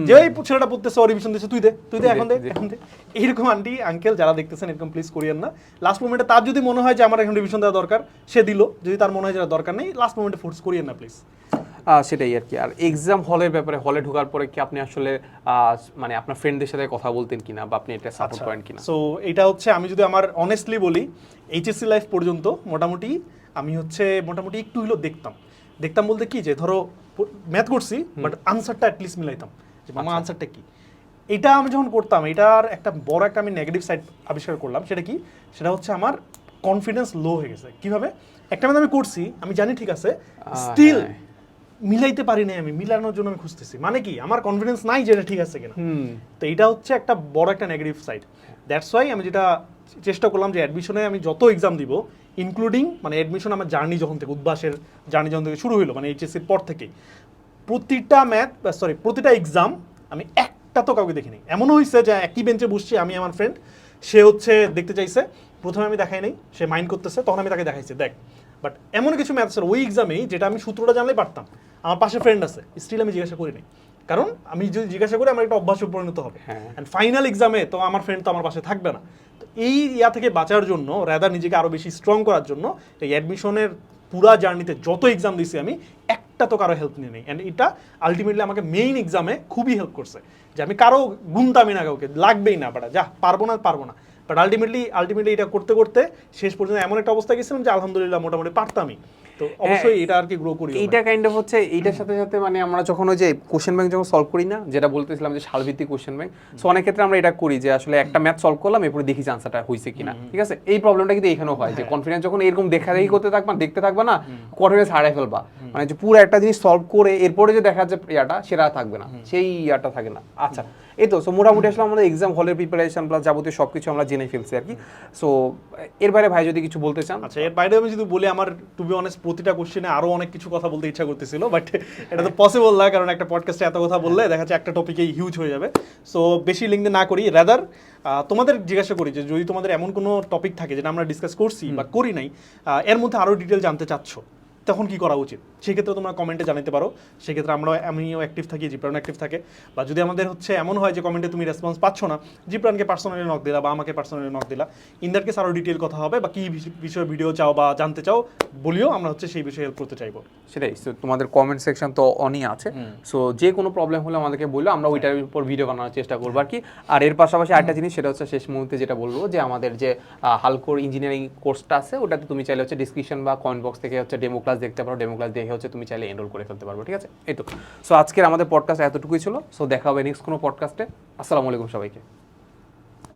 যে ওই ছেলেটা পড়তেছে রিভিশন দিচ্ছে, তুই দে এখন দে। এইরকম আন্টি আঙ্কেল যারা দেখতেছেন এরকম প্লিজ করিয়েন না। লাস্ট মোমেন্টে তার যদি মনে হয় যে আমার এখন রিভিশন দেওয়া দরকার সে দিল, যদি তার মনে হয় যে দরকার নেই লাস্ট মোমেন্টে ফোর্স করিয়েন না প্লিজ। সেটাই আর কি। আর এক্সাম হলের ব্যাপারে, হলে ঢোকার পরে কি আপনি আসলে মানে আপনার ফ্রেন্ডদের সাথে কথা বলতেন কিনা বা আপনি এটা সাপোর্ট করেন কিনা? সো এটা হচ্ছে আমি যদি আমার অনেস্টলি বলি এইচএসসি লাইফ পর্যন্ত মোটামুটি আমি হচ্ছে মোটামুটি একটু হলেও দেখতাম বলতে কি যে ধরো ম্যাথ করছি বাট আনসারটা অ্যাটলিস্ট মিলাইতাম যে মামা আনসারটা কি। এটা আমি যখন করতাম এটার একটা বড় একটা আমি নেগেটিভ সাইড আবিষ্কার করলাম। সেটা কি? সেটা হচ্ছে আমার কনফিডেন্স লো হয়ে গেছে। কিভাবে? একটা ম্যাথ আমি করছি, আমি জানি ঠিক আছে, স্টিল মিলাইতে পারি নাই, আমি মিলানোর জন্য আমি খুঁজতেছি, মানে কি আমার কনফিডেন্স নাই যে এটা ঠিক আছে কিনা। তো এটা হচ্ছে একটা বড় একটা নেগেটিভ সাইড। দ্যাটস ওয়াই আমি যেটা চেষ্টা করলাম যে অ্যাডমিশনে আমি যত এক্সাম দিব ইনক্লুডিং মানে অ্যাডমিশন আমার জার্নি যখন থেকে উদ্ভাসের জার্নি যখন থেকে শুরু হলো মানে এইচএসসির পর থেকে প্রতিটা এক্সাম আমি একটা তো কাউকে দেখিনি। এমনও হয়েছে যে একই বেঞ্চে বসছি আমি আমার ফ্রেন্ড, সে হচ্ছে দেখতে চাইছে, প্রথমে আমি দেখাই নাই, সে মাইন্ড করতেছে, তখন আমি তাকে দেখাইছি দেখ। বাট এমন কিছু ম্যাথসের ওই এক্সামেই যেটা আমি সূত্রটা জানলেই পারতাম, আমার পাশে ফ্রেন্ড আছে, স্টিল আমি জিজ্ঞাসা করি নাই, কারণ আমি যদি জিজ্ঞাসা করি আমার একটা অভ্যাসে পরিণত হবে। অ্যান্ড ফাইনাল এক্সামে তো আমার ফ্রেন্ড তো আমার পাশে থাকবে না। তো এই থেকে বাঁচার জন্য, রাদার নিজেকে আরও বেশি স্ট্রং করার জন্য এই অ্যাডমিশনের পুরা জার্নিতে যত এক্সাম দিয়েছি আমি একটা তো কারো হেল্প নিয়ে নেই। অ্যান্ড এটা আলটিমেটলি আমাকে মেইন এক্সামে খুবই হেল্প করছে যে আমি কারো গুনতামই না, কাউকে লাগবেই না, বাটা যা পারবো না। বাট আলটিমেটলি এটা করতে করতে শেষ পর্যন্ত এমন একটা অবস্থা গেছিলাম যে আলহামদুলিল্লাহ মোটামুটি পারতামই। তো অবশ্যই এটা আর কি গ্রো করি। এইটা কাইন্ড অফ হচ্ছে এইটার সাথে সাথে মানে আমরা যখন ওই যে কোশ্চেন ব্যাংক যখন সলভ করি না, যেটা বলতেছিলাম যে সালভিত্তিক কোশ্চেন ব্যাংক, সো অনেক ক্ষেত্রে আমরা এটা করি যে আসলে একটা ম্যাথ সলভ করলাম এরপরে দেখি যে আনসারটা হয়েছে কিনা। ঠিক আছে, এই প্রবলেমটা কিন্তু এখানেও হয় যে কনফিডেন্স যখন এরকম দেখি করতে থাকবা, দেখতে থাকবা না, কনফিডেন্স হারাই ফেলবা, মানে যে পুরো একটা জিনিস সলভ করে এরপরে যে দেখা যায় ইয়াটা সেটা থাকবে না, সেই ইয়াটা থাকে না। আচ্ছা, এই তো মোটামুটি আসলে আমাদের এক্সাম হলের প্রিপারেশন প্লাস যাবতীয় সবকিছু আমরা জেনে ফেলছি আর কি। সো এর বাইরে ভাই যদি কিছু বলতে চান? আচ্ছা, এর বাইরে আমি যদি বলি আমার টু বি অনেস্ট প্রতিটা কোশ্চেনে আরো অনেক কিছু কথা বলতে ইচ্ছা করতেছিল, বাট এটা তো পসিবল না, কারণ একটা পডকাস্টে এত কথা বললে দেখা যাচ্ছে একটা টপিকেই হিউজ হয়ে যাবে। সো বেশি লিঙ্ক না করি, রাদার তোমাদের জিজ্ঞাসা করি যে যদি তোমাদের এমন কোনো টপিক থাকে যেটা আমরা ডিসকাস করছি বা করি নাই, এর মধ্যে আরো ডিটেল জানতে চাচ্ছ, তখন কি করা উচিত সেক্ষেত্রে তোমরা কমেন্টে জানাতে পারো। সেক্ষেত্রে আমিও অ্যাক্টিভ থাকি, জিপ্রান অ্যাক্টিভ থাকে। বা যদি আমাদের হচ্ছে এমন হয় যে কমেন্টে তুমি রেসপন্স পাচ্ছ না, জিপ্রানকে পার্সোনালি নক দিলা বা আমাকে পার্সোনালি নক দিলা, ইন দ্যাট কেস আরও ডিটেল কথা হবে, বা কী বিষয়ে ভিডিও চাও বা জানতে চাও বলিও, আমরা হচ্ছে সেই বিষয়ে হেল্প করতে চাইবো। সেটাই, তোমাদের কমেন্ট সেকশন তো অনই আছে, সো যে কোনো প্রবলেম হলে আমাদেরকে বললো, আমরা ওইটার উপর ভিডিও বানানোর চেষ্টা করবো আর কি। আর এর পাশাপাশি আরেকটা জিনিস, সেটা হচ্ছে শেষ মুহূর্তে যেটা বলবো যে আমাদের যে হালকোর ইঞ্জিনিয়ারিং কোর্সটা আছে, ওটাতে তুমি চাইলে হচ্ছে ডিসক্রিপশন বা কমেন্ট বক্স থেকে হচ্ছে ডেমো ক্লাস দেখতে পারো, ডেমো ক্লাস দেখে হচ্ছে তুমি চাইলে এনরোল করে ফেলতে পারবো। ঠিক আছে, এই তো। সো আজকের আমাদের পডকাস্ট এতটুকুই ছিল। সো দেখা হবে নেক্সট কোনো পডকাস্টে। আসসালামু আলাইকুম সবাইকে।